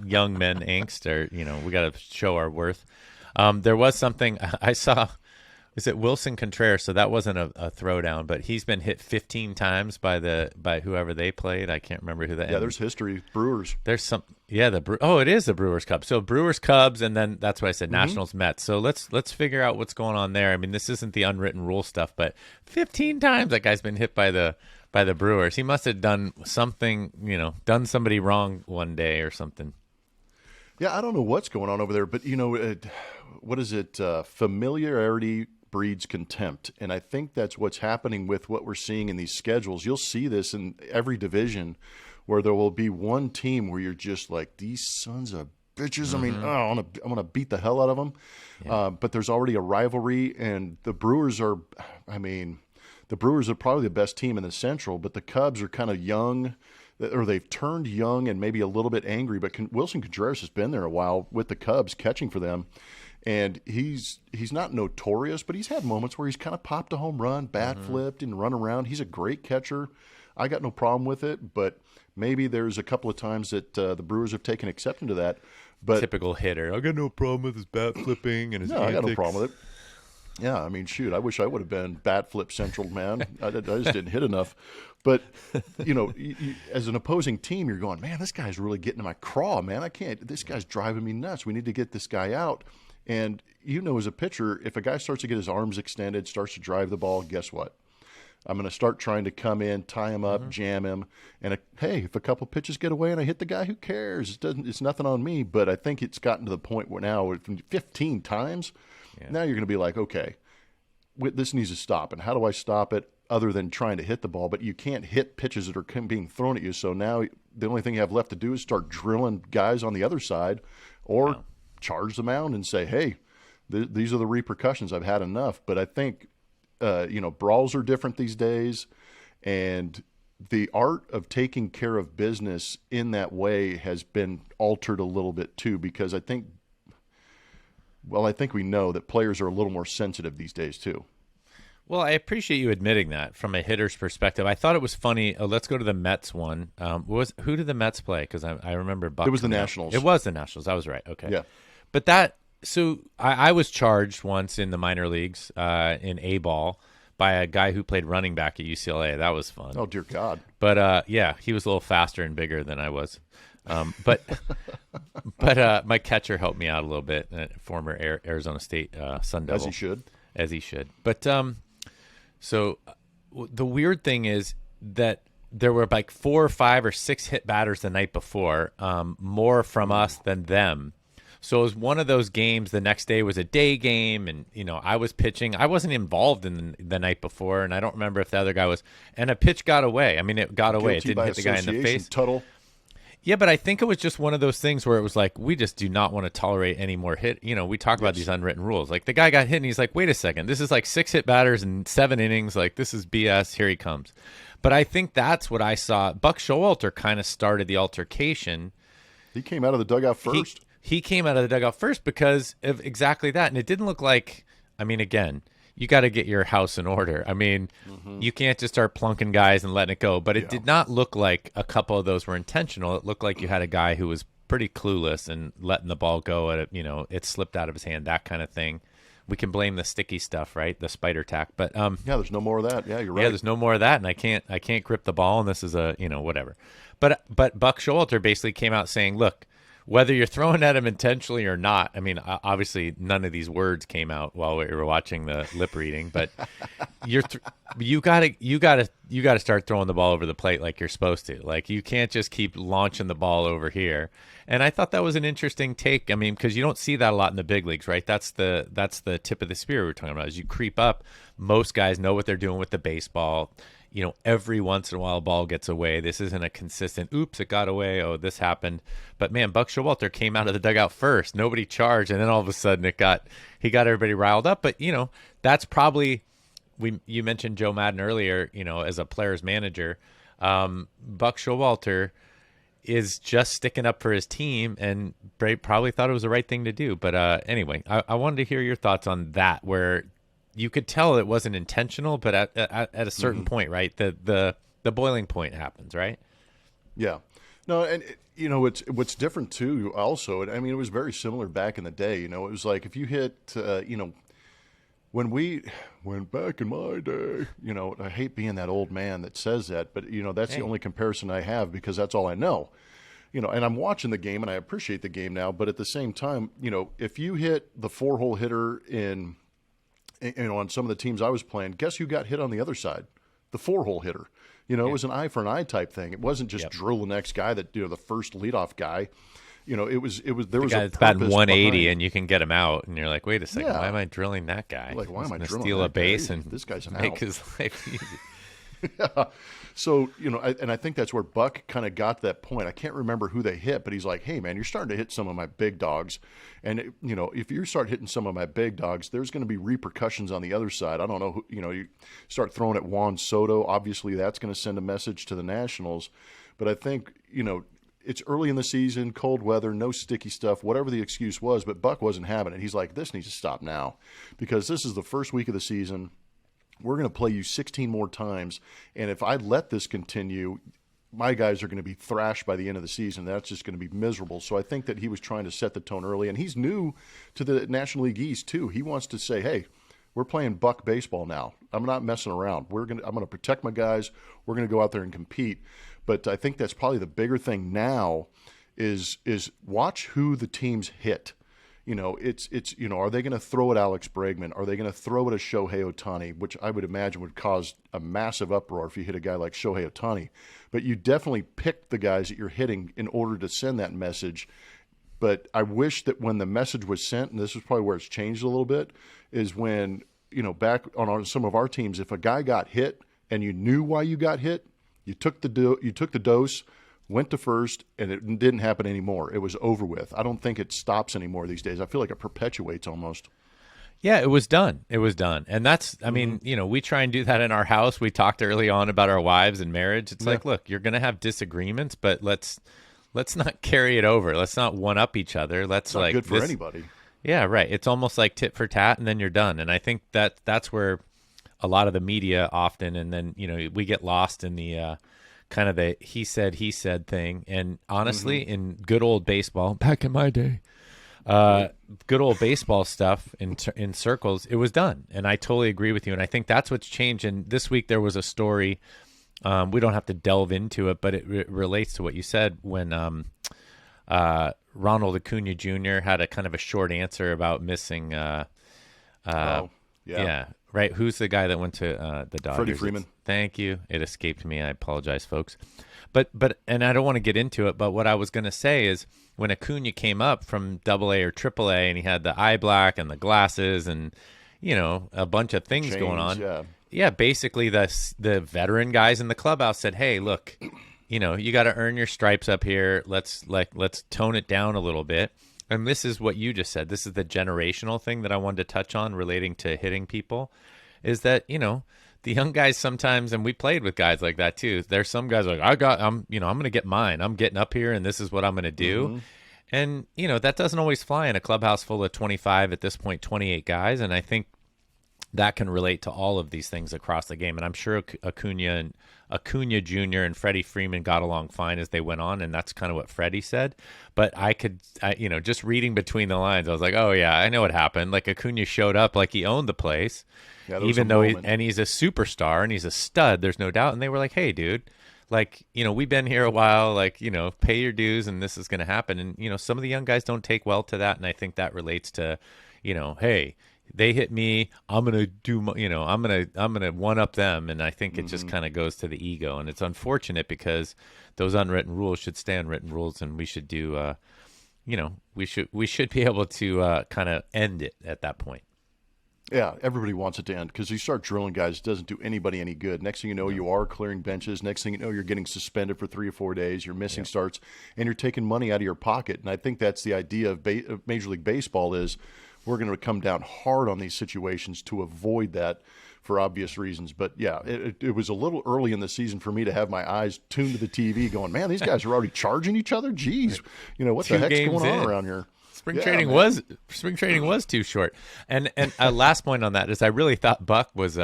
young men angst, or we got to show our worth. There was something I saw. Is it Wilson Contreras? So that wasn't a throwdown, but he's been hit 15 times by whoever they played. I can't remember who that. Yeah, there's history. Brewers. There's some. Yeah, it is the Brewers Cup. So Brewers Cubs, and then that's why I said Nationals Mets. So let's figure out what's going on there. I mean, this isn't the unwritten rule stuff, but 15 times that guy's been hit by the Brewers. He must have done something, done somebody wrong one day or something. Yeah, I don't know what's going on over there, but what is it? Familiarity breeds contempt, and I think that's what's happening with what we're seeing in these schedules. You'll see this in every division, where there will be one team where you're just like, these sons of bitches. I mean, I'm gonna beat the hell out of them. Yeah. But there's already a rivalry, and the Brewers are. I mean, the Brewers are probably the best team in the Central, but the Cubs are kind of young. Or they've turned young and maybe a little bit angry, but Wilson Contreras has been there a while with the Cubs catching for them, and he's not notorious, but he's had moments where he's kind of popped a home run, bat flipped, and run around. He's a great catcher. I got no problem with it, but maybe there's a couple of times that the Brewers have taken exception to that. But typical hitter. I got no problem with his bat flipping and his antics. I got no problem with it. Yeah, I mean, shoot, I wish I would have been bat flip central, man. I just didn't hit enough. But, as an opposing team, you're going, man, this guy's really getting to my craw, man. This guy's driving me nuts. We need to get this guy out. And, as a pitcher, if a guy starts to get his arms extended, starts to drive the ball, guess what? I'm going to start trying to come in, tie him up, jam him. And, hey, if a couple pitches get away and I hit the guy, who cares? It's nothing on me. But I think it's gotten to the point where now, 15 times, now you're going to be like, okay, this needs to stop. And how do I stop it other than trying to hit the ball? But you can't hit pitches that are being thrown at you. So now the only thing you have left to do is start drilling guys on the other side, or charge the mound and say, hey, these are the repercussions. I've had enough. But I think, brawls are different these days. And the art of taking care of business in that way has been altered a little bit too, because I think well, I think we know that players are a little more sensitive these days too. Well, I appreciate you admitting that from a hitter's perspective. I thought it was funny. Let's go to the Mets one. Who did the Mets play? Because I remember Buck. It was the Nationals. It was the Nationals. I was right. Okay. Yeah. But so I was charged once in the minor leagues in A-ball by a guy who played running back at UCLA. That was fun. Oh, dear God. But, yeah, he was a little faster and bigger than I was. But my catcher helped me out a little bit, former Arizona State Sun Devil. As he should. But so the weird thing is that there were like 4 or 5 or 6 hit batters the night before, more from us than them. So it was one of those games. The next day was a day game, and I was pitching. I wasn't involved in the night before, and I don't remember if the other guy was. And a pitch got away. I mean, it got away. It didn't hit the guy in the face. Tuttle. Yeah, but I think it was just one of those things where it was like, we just do not want to tolerate any more hit. We talk about these unwritten rules. Like, the guy got hit, and he's like, wait a second. This is like 6 hit batters and 7 innings. Like, this is BS. Here he comes. But I think that's what I saw. Buck Showalter kind of started the altercation. He came out of the dugout first. He came out of the dugout first because of exactly that. And it didn't look like, again, you got to get your house in order. You can't just start plunking guys and letting it go. But it did not look like a couple of those were intentional. It looked like you had a guy who was pretty clueless and letting the ball go at it. It slipped out of his hand, that kind of thing. We can blame the sticky stuff, right? The spider tack. But yeah, there's no more of that. Yeah, you're right. Yeah, there's no more of that, and I can't grip the ball, and this is a whatever. But Buck Showalter basically came out saying, look, whether you're throwing at him intentionally or not, obviously none of these words came out while we were watching the lip reading, but you gotta start throwing the ball over the plate like you're supposed to. Like, you can't just keep launching the ball over here. And I thought that was an interesting take. Because you don't see that a lot in the big leagues, right? That's the tip of the spear we're talking about. As you creep up, most guys know what they're doing with the baseball. Every once in a while a ball gets away. This isn't a consistent, oops, it got away, oh, this happened. But man, Buck Showalter came out of the dugout first. Nobody charged, and then all of a sudden he got everybody riled up. But that's probably, you mentioned Joe Madden earlier, as a player's manager. Buck Showalter is just sticking up for his team, and probably thought it was the right thing to do. But anyway, I wanted to hear your thoughts on that, where you could tell it wasn't intentional, but at a certain point, right? The boiling point happens, right? Yeah. No, and what's different too. Also, it was very similar back in the day. It was like if you hit, when back in my day, I hate being that old man that says that, but that's the only comparison I have because that's all I know. And I'm watching the game and I appreciate the game now, but at the same time, if you hit the 4-hole hitter on some of the teams I was playing, guess who got hit on the other side? The 4-hole hitter. It was an eye for an eye type thing. It wasn't just drill the next guy that the first leadoff guy. It was there was a purpose batting 180 behind. And you can get him out, and you're like, wait a second, why am I drilling that guy? Like, why am I drilling steal a base and this guy's make out. his life easy? Yeah. So, I think that's where Buck kind of got to that point. I can't remember who they hit, but he's like, hey, man, you're starting to hit some of my big dogs. And, if you start hitting some of my big dogs, there's going to be repercussions on the other side. I don't know, you start throwing at Juan Soto. Obviously, that's going to send a message to the Nationals. But I think, it's early in the season, cold weather, no sticky stuff, whatever the excuse was. But Buck wasn't having it. He's like, this needs to stop now because this is the first week of the season. We're going to play you 16 more times, and if I let this continue, my guys are going to be thrashed by the end of the season. That's just going to be miserable. So I think that he was trying to set the tone early, and he's new to the National League East too. He wants to say, hey, we're playing Buck baseball now. I'm not messing around. I'm going to protect my guys. We're going to go out there and compete. But I think that's probably the bigger thing now is watch who the teams hit. Are they going to throw at Alex Bregman? Are they going to throw at a Shohei Ohtani, which I would imagine would cause a massive uproar if you hit a guy like Shohei Ohtani. But you definitely pick the guys that you're hitting in order to send that message. But I wish that when the message was sent, and this is probably where it's changed a little bit, is when, back on some of our teams, if a guy got hit and you knew why you got hit, you took the dose, went to first, and it didn't happen anymore. It was over with. I don't think it stops anymore these days. I feel like it perpetuates almost. Yeah, it was done. It was done. And that's, we try and do that in our house. We talked early on about our wives and marriage. It's like, look, you're going to have disagreements, but let's not carry it over. Let's not one-up each other. It's not good for anybody. Yeah, right. It's almost like tit for tat, and then you're done. And I think that's where a lot of the media often, and then we get lost in the kind of the he said thing. And honestly, in good old baseball, back in my day, good old baseball stuff in circles, it was done. And I totally agree with you. And I think that's what's changed. And this week there was a story. We don't have to delve into it, but it relates to what you said when Ronald Acuna Jr. had a kind of a short answer about missing. Yeah, right. Who's the guy that went to the Dodgers? Freddie Freeman. Thank you. It escaped me. I apologize, folks. But and I don't want to get into it. But what I was going to say is when Acuna came up from AA or AAA, and he had the eye black and the glasses, and a bunch of things going on. Yeah. Basically, the veteran guys in the clubhouse said, "Hey, look, you got to earn your stripes up here. Let's tone it down a little bit." And this is what you just said. This is the generational thing that I wanted to touch on relating to hitting people, is that, the young guys sometimes, and we played with guys like that too. There's some guys like, I'm going to get mine. I'm getting up here and this is what I'm going to do. And, that doesn't always fly in a clubhouse full of 25, at this point, 28 guys. And I think that can relate to all of these things across the game. And I'm sure Acuna Jr. and Freddie Freeman got along fine as they went on, and that's kind of what Freddie said. But I just reading between the lines, I was like, oh yeah, I know what happened. Like Acuna showed up like he owned the place, even though he's a superstar and he's a stud. There's no doubt. And they were like, hey, dude, like we've been here a while, like pay your dues, and this is going to happen. And some of the young guys don't take well to that, and I think that relates to, hey, they hit me, I'm gonna do, I'm gonna one up them, and I think it just kind of goes to the ego, and it's unfortunate because those unwritten rules should stay unwritten rules, and we should do, we should be able to kind of end it at that point. Yeah, everybody wants it to end because you start drilling guys, it doesn't do anybody any good. Next thing you know, you are clearing benches. Next thing you know, you're getting suspended for 3 or 4 days. You're missing starts, and you're taking money out of your pocket. And I think that's the idea of Major League Baseball is, we're going to come down hard on these situations to avoid that for obvious reasons. But, yeah, it was a little early in the season for me to have my eyes tuned to the TV going, man, these guys are already charging each other? Jeez, what the heck's going on around here? Spring training was too short. And last point on that is I really thought Buck was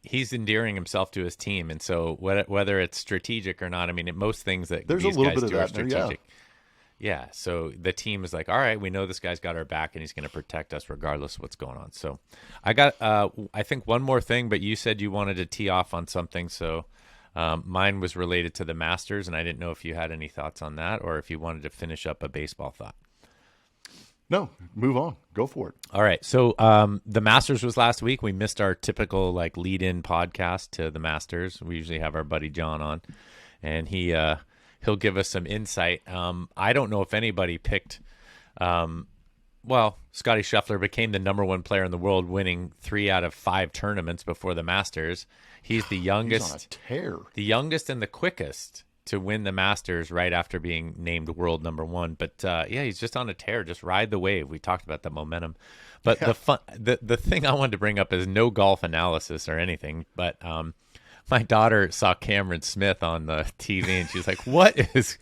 he's endearing himself to his team. And so whether it's strategic or not, most things that there's these a little guys bit do of are that there, strategic. Yeah, so the team is like, all right, we know this guy's got our back and he's going to protect us regardless of what's going on. So I got, I think, one more thing, but you said you wanted to tee off on something. So mine was related to the Masters, and I didn't know if you had any thoughts on that or if you wanted to finish up a baseball thought. No, move on. Go for it. All right. So the Masters was last week. We missed our typical lead-in podcast to the Masters. We usually have our buddy John on, and he'll give us some insight. I don't know if anybody picked Scotty Scheffler became the number 1 player in the world, winning 3 out of 5 tournaments before the Masters. He's the youngest, he's on a tear. The youngest and the quickest to win the Masters right after being named world number 1. But he's just on a tear. Just ride the wave. We talked about the momentum. But the thing I wanted to bring up is no golf analysis or anything, but my daughter saw Cameron Smith on the TV, and she's like, what is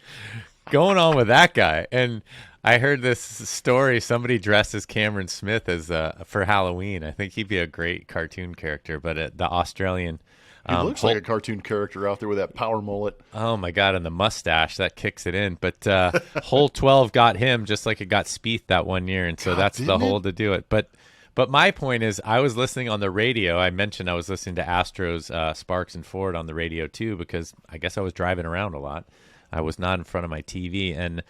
going on with that guy? And I heard this story. Somebody dressed as Cameron Smith as for Halloween. I think he'd be a great cartoon character, but the Australian... He looks like a cartoon character out there with that power mullet. Oh, my God, and the mustache. That kicks it in. But hole 12 got him just like it got Spieth that one year, and so that's the hole to do it. But my point is, I was listening on the radio. I mentioned I was listening to Astros, Sparks, and Ford on the radio, too, because I guess I was driving around a lot. I was not in front of my TV. And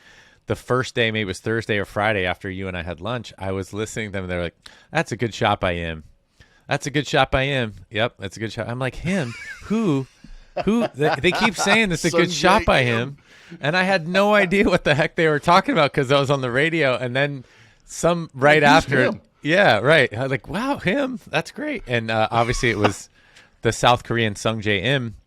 the first day, maybe it was Thursday or Friday after you and I had lunch, I was listening to them, and they're like, that's a good shot by him. That's a good shot by him. Yep, that's a good shot. I'm like, him? Who? They keep saying it's a good shot by him. And I had no idea what the heck they were talking about because I was on the radio. And then some right after it. Yeah, right. I was like, wow, him? That's great. And obviously it was the South Korean Sung Jae Im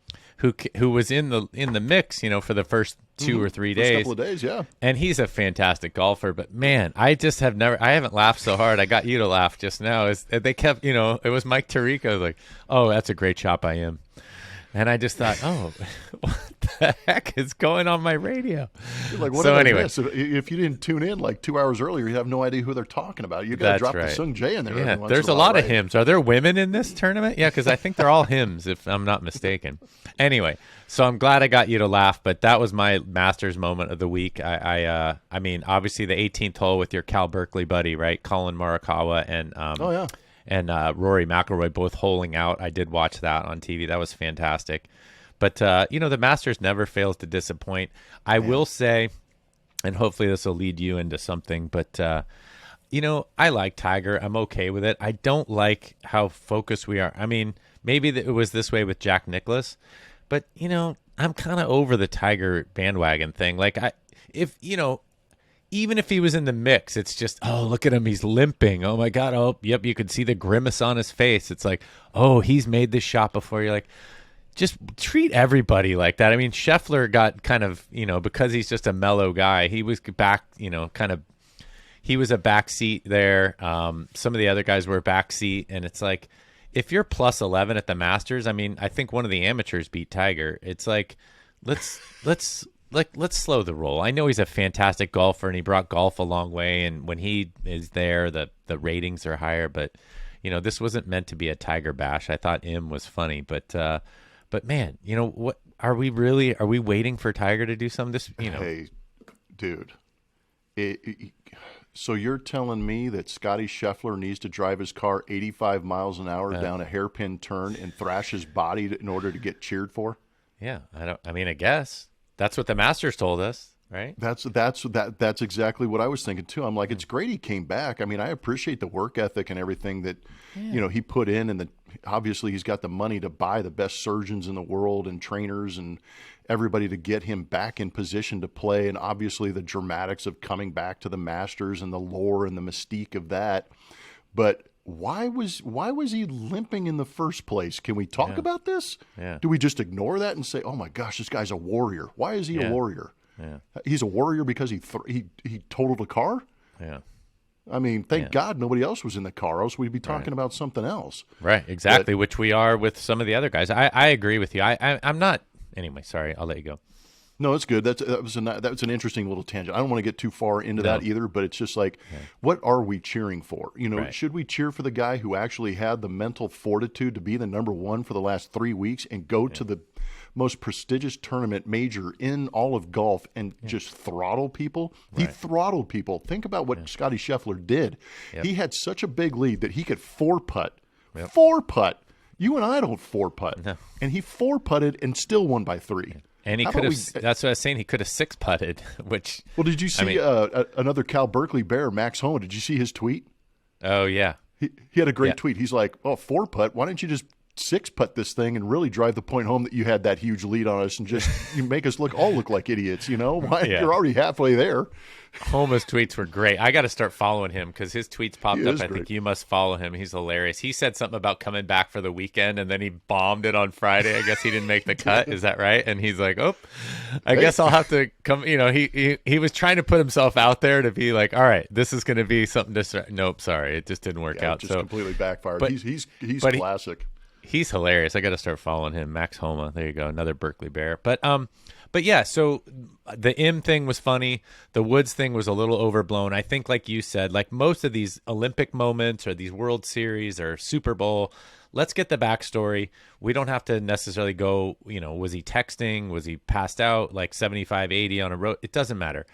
who was in the mix, for the first 2 or 3 days. First couple of days, yeah. And he's a fantastic golfer. But man, I haven't laughed so hard. I got you to laugh just now. They kept, it was Mike Tirico. I was like, oh, that's a great shot by him. And I just thought, oh, what the heck is going on my radio? You're like, what so did I anyway, miss? If you didn't tune in like 2 hours earlier, you have no idea who they're talking about. You got to drop the Sung Jae in there. Yeah, every once there's in a while, lot of right? hymns. Are there women in this tournament? Yeah, because I think they're all hymns, if I'm not mistaken. Anyway, so I'm glad I got you to laugh, but that was my Masters moment of the week. I mean, obviously the 18th hole with your Cal Berkeley buddy, right? Colin Morikawa and Oh, yeah. and Rory McIlroy both holing out. I did watch that on TV. That was fantastic. But, the Masters never fails to disappoint. I will say, and hopefully this will lead you into something, but, I like Tiger. I'm okay with it. I don't like how focused we are. I mean, maybe it was this way with Jack Nicklaus, but, I'm kind of over the Tiger bandwagon thing. Like, even if he was in the mix, it's just, oh, look at him. He's limping. Oh, my God. Oh, yep. You could see the grimace on his face. It's like, oh, he's made this shot before. You're like, just treat everybody like that. I mean, Scheffler got kind of, because he's just a mellow guy, he was back, he was a backseat there. Some of the other guys were backseat. And it's like, if you're plus 11 at the Masters, I mean, I think one of the amateurs beat Tiger. It's like, let's slow the roll. I know he's a fantastic golfer and he brought golf a long way. And when he is there, the ratings are higher. But, this wasn't meant to be a Tiger bash. I thought Im was funny, but man, what are we waiting for Tiger to do something? Hey, dude. So you're telling me that Scotty Scheffler needs to drive his car 85 miles an hour down a hairpin turn and thrash his body in order to get cheered for? Yeah, I guess that's what the Masters told us, right? That's exactly what I was thinking too. I'm like, it's great he came back. I mean, I appreciate the work ethic and everything that he put in, and obviously he's got the money to buy the best surgeons in the world and trainers and everybody to get him back in position to play, and obviously the dramatics of coming back to the Masters and the lore and the mystique of that. But why was he limping in the first place? Can we talk about this? Yeah. Do we just ignore that and say, "Oh my gosh, this guy's a warrior"? Why is he a warrior? Yeah. He's a warrior because he totaled a car? Yeah. I mean, thank God nobody else was in the car, else we'd be talking about something else. Right, exactly, which we are with some of the other guys. I agree with you. I'm not – anyway, sorry, I'll let you go. No, it's good. That was an interesting little tangent. I don't want to get too far into that either, but it's just like, what are we cheering for? Should we cheer for the guy who actually had the mental fortitude to be the number one for the last 3 weeks and go to the most prestigious tournament major in all of golf and just throttle people? He throttled people. Think about what Scotty Scheffler did. Yep. He had such a big lead that he could four-putt. Yep. Four-putt. You and I don't four-putt. No. And he four-putted and still won by 3. And he could have. That's what I was saying. He could have 6-putted. Which. Well, did you see another Cal Berkeley Bear, Max Homa? Did you see his tweet? Oh yeah. He had a great tweet. He's like, "Oh, 4-putt. Why don't you just 6-putt this thing and really drive the point home that you had that huge lead on us and just you make us look like idiots? Why you're already halfway there." Homa's tweets were great. I got to start following him because his tweets popped up. I great. think you must follow him. He's hilarious. He said something about coming back for the weekend, and then he bombed it on Friday. I guess he didn't make the cut. Is that right? And he's like, "Oh, I guess I'll have to come." He was trying to put himself out there to be like, "All right, this is going to be something to." Nope, sorry, it just didn't work out. It just completely backfired. But he's classic. He's hilarious. I got to start following him. Max Homa. There you go. Another Berkeley Bear. But yeah, so the Im thing was funny. The Woods thing was a little overblown. I think, like you said, like most of these Olympic moments or these World Series or Super Bowl, let's get the backstory. We don't have to necessarily go, was he texting? Was he passed out like 75, 80 on a road? It doesn't matter.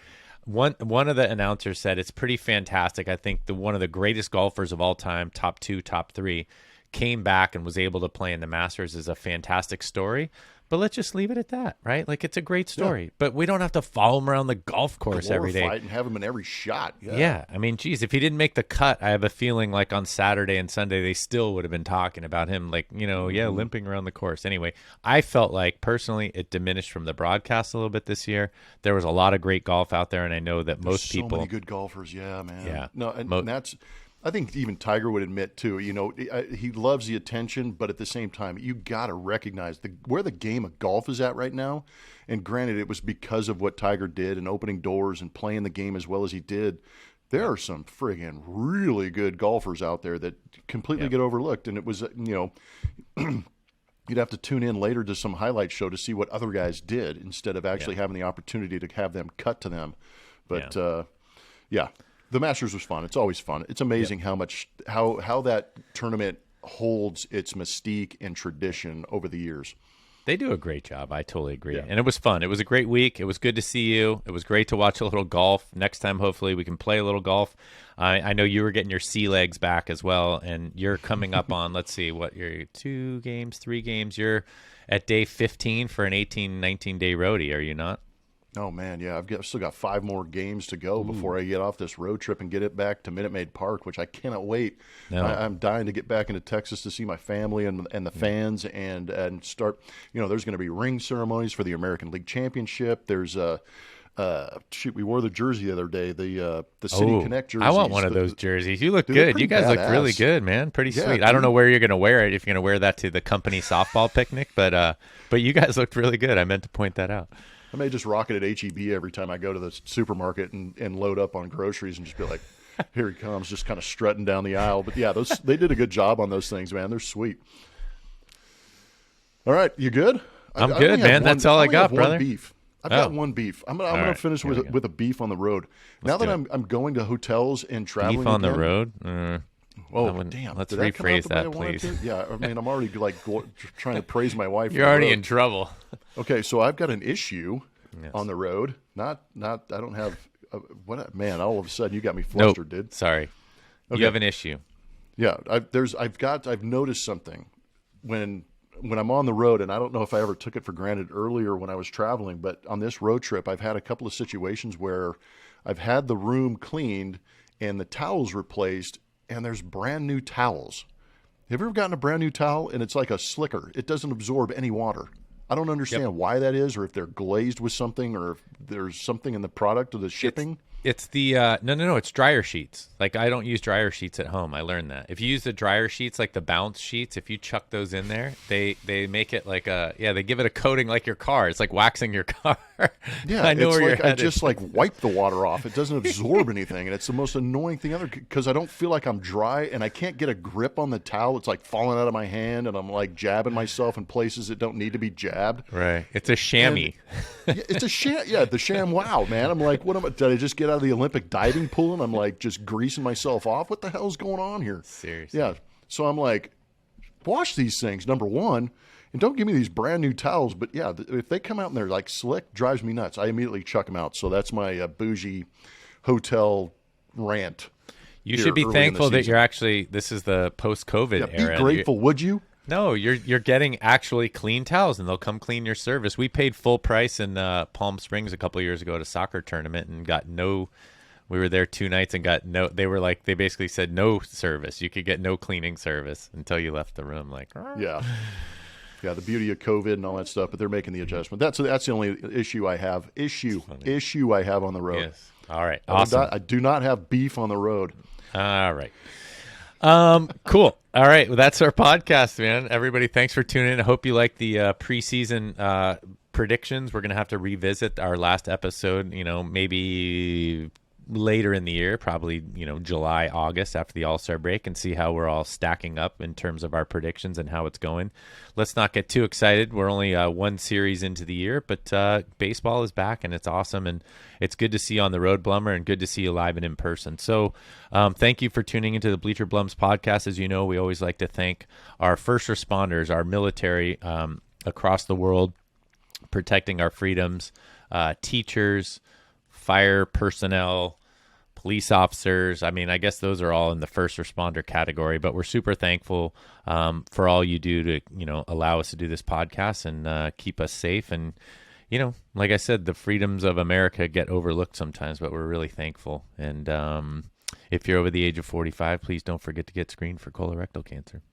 One of the announcers said it's pretty fantastic. I think one of the greatest golfers of all time, top 2, top 3, came back and was able to play in the Masters is a fantastic story. But let's just leave it at that, right? Like, it's a great story. Yeah. But we don't have to follow him around the golf course every day. And have him in every shot. Yeah. I mean, geez, if he didn't make the cut, I have a feeling like on Saturday and Sunday they still would have been talking about him, like, limping around the course. Anyway, I felt like, personally, it diminished from the broadcast a little bit this year. There was a lot of great golf out there, and I know that most people... so many good golfers, man. Yeah. No, and that's... I think even Tiger would admit, too, he loves the attention, but at the same time, you got to recognize where the game of golf is at right now. And granted, it was because of what Tiger did and opening doors and playing the game as well as he did. There are some friggin' really good golfers out there that completely get overlooked. And it was, you'd have to tune in later to some highlight show to see what other guys did instead of actually having the opportunity to have them cut to them. But yeah, the Masters was fun. It's always fun. It's amazing how that tournament holds its mystique and tradition over the years. They do a great job. I totally agree. And it was fun. It was a great week. It was good to see you. It was great to watch a little golf. Next time, hopefully, we can play a little golf. I know you were getting your sea legs back as well, and you're coming up on, let's see, what, you're 2 games, 3 games. You're at day 15 for an 18, 19-day roadie, are you not? Oh, man, yeah. I've still got 5 more games to go before I get off this road trip and get it back to Minute Maid Park, which I cannot wait. No. I'm dying to get back into Texas to see my family and the fans and start. There's going to be ring ceremonies for the American League Championship. There's we wore the jersey the other day, the City Connect jersey. I want one of those jerseys. You look good. You guys look really good, man. Pretty sweet. I don't know where you're going to wear it, if you're going to wear that to the company softball picnic, but you guys looked really good. I meant to point that out. I may just rock it at H-E-B every time I go to the supermarket and load up on groceries and just be like, here he comes, just kind of strutting down the aisle. But yeah, they did a good job on those things, man. They're sweet. All right, you good? I'm good, man. That's all I got, brother. Beef. I've got one beef. I'm gonna finish with a beef on the road. Now that I'm going to hotels and traveling. Beef on the road. Oh, damn. Let's rephrase that, please. Yeah, I mean, I'm already trying to praise my wife. You're already in trouble. Okay, so I've got an issue on the road. I don't have man, all of a sudden you got me flustered, dude. Sorry. Okay. You have an issue. Yeah, I've noticed something when I'm on the road, and I don't know if I ever took it for granted earlier when I was traveling, but on this road trip, I've had a couple of situations where I've had the room cleaned and the towels replaced, and there's brand new towels. Have you ever gotten a brand new towel and it's like a slicker? It doesn't absorb any water. I don't understand why that is, or if they're glazed with something, or if there's something in the product of the shipping. It's the no. It's dryer sheets. Like, I don't use dryer sheets at home. I learned that. If you use the dryer sheets, like the bounce sheets, if you chuck those in there, they make it like they give it a coating like your car. It's like waxing your car. Yeah, I know where you're headed. I just wipe the water off. It doesn't absorb anything, and it's the most annoying thing ever because I don't feel like I'm dry, and I can't get a grip on the towel. It's like falling out of my hand, and I'm like jabbing myself in places that don't need to be jabbed. Right. It's a chamois. It's a sham. Yeah, the sham. Wow, man. I'm like, did I just get out of the Olympic diving pool and I'm like just greasing myself off? What the hell's going on here? Seriously. Yeah. So I'm like, wash these things, number one, and don't give me these brand new towels. But yeah, if they come out and they're like slick, drives me nuts. I immediately chuck them out. So that's my bougie hotel rant. You should be thankful that you're actually, this is the post-COVID era. Be grateful, would you? No, you're getting actually clean towels, and they'll come clean your service. We paid full price in Palm Springs a couple of years ago at a soccer tournament and got no. We were there 2 nights and got no. They basically said no service. You could get no cleaning service until you left the room. Like, yeah, the beauty of COVID and all that stuff. But they're making the adjustment. That's the only issue I have. Issue I have on the road. Yes. All right. Awesome. I do not have beef on the road. All right. Cool. All right. Well, that's our podcast, man. Everybody, thanks for tuning in. I hope you like the preseason predictions. We're going to have to revisit our last episode, maybe later in the year, probably, July, August after the All-Star break, and see how we're all stacking up in terms of our predictions and how it's going. Let's not get too excited. We're only one series into the year, but baseball is back, and it's awesome, and it's good to see you on the road, Blummer, and good to see you live and in person. So thank you for tuning into the Bleacher Blums podcast. As you know, we always like to thank our first responders, our military across the world, protecting our freedoms, teachers, fire personnel, police officers. I mean, I guess those are all in the first responder category, but we're super thankful for all you do to, allow us to do this podcast and keep us safe. And, like I said, the freedoms of America get overlooked sometimes, but we're really thankful. And if you're over the age of 45, please don't forget to get screened for colorectal cancer.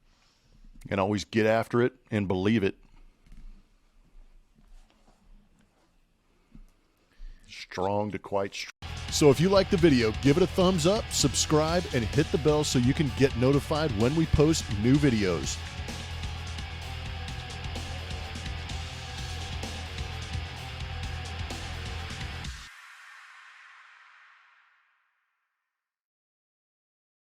And always get after it and believe it. Strong to quite strong. So if you like the video, give it a thumbs up, subscribe, and hit the bell so you can get notified when we post new videos.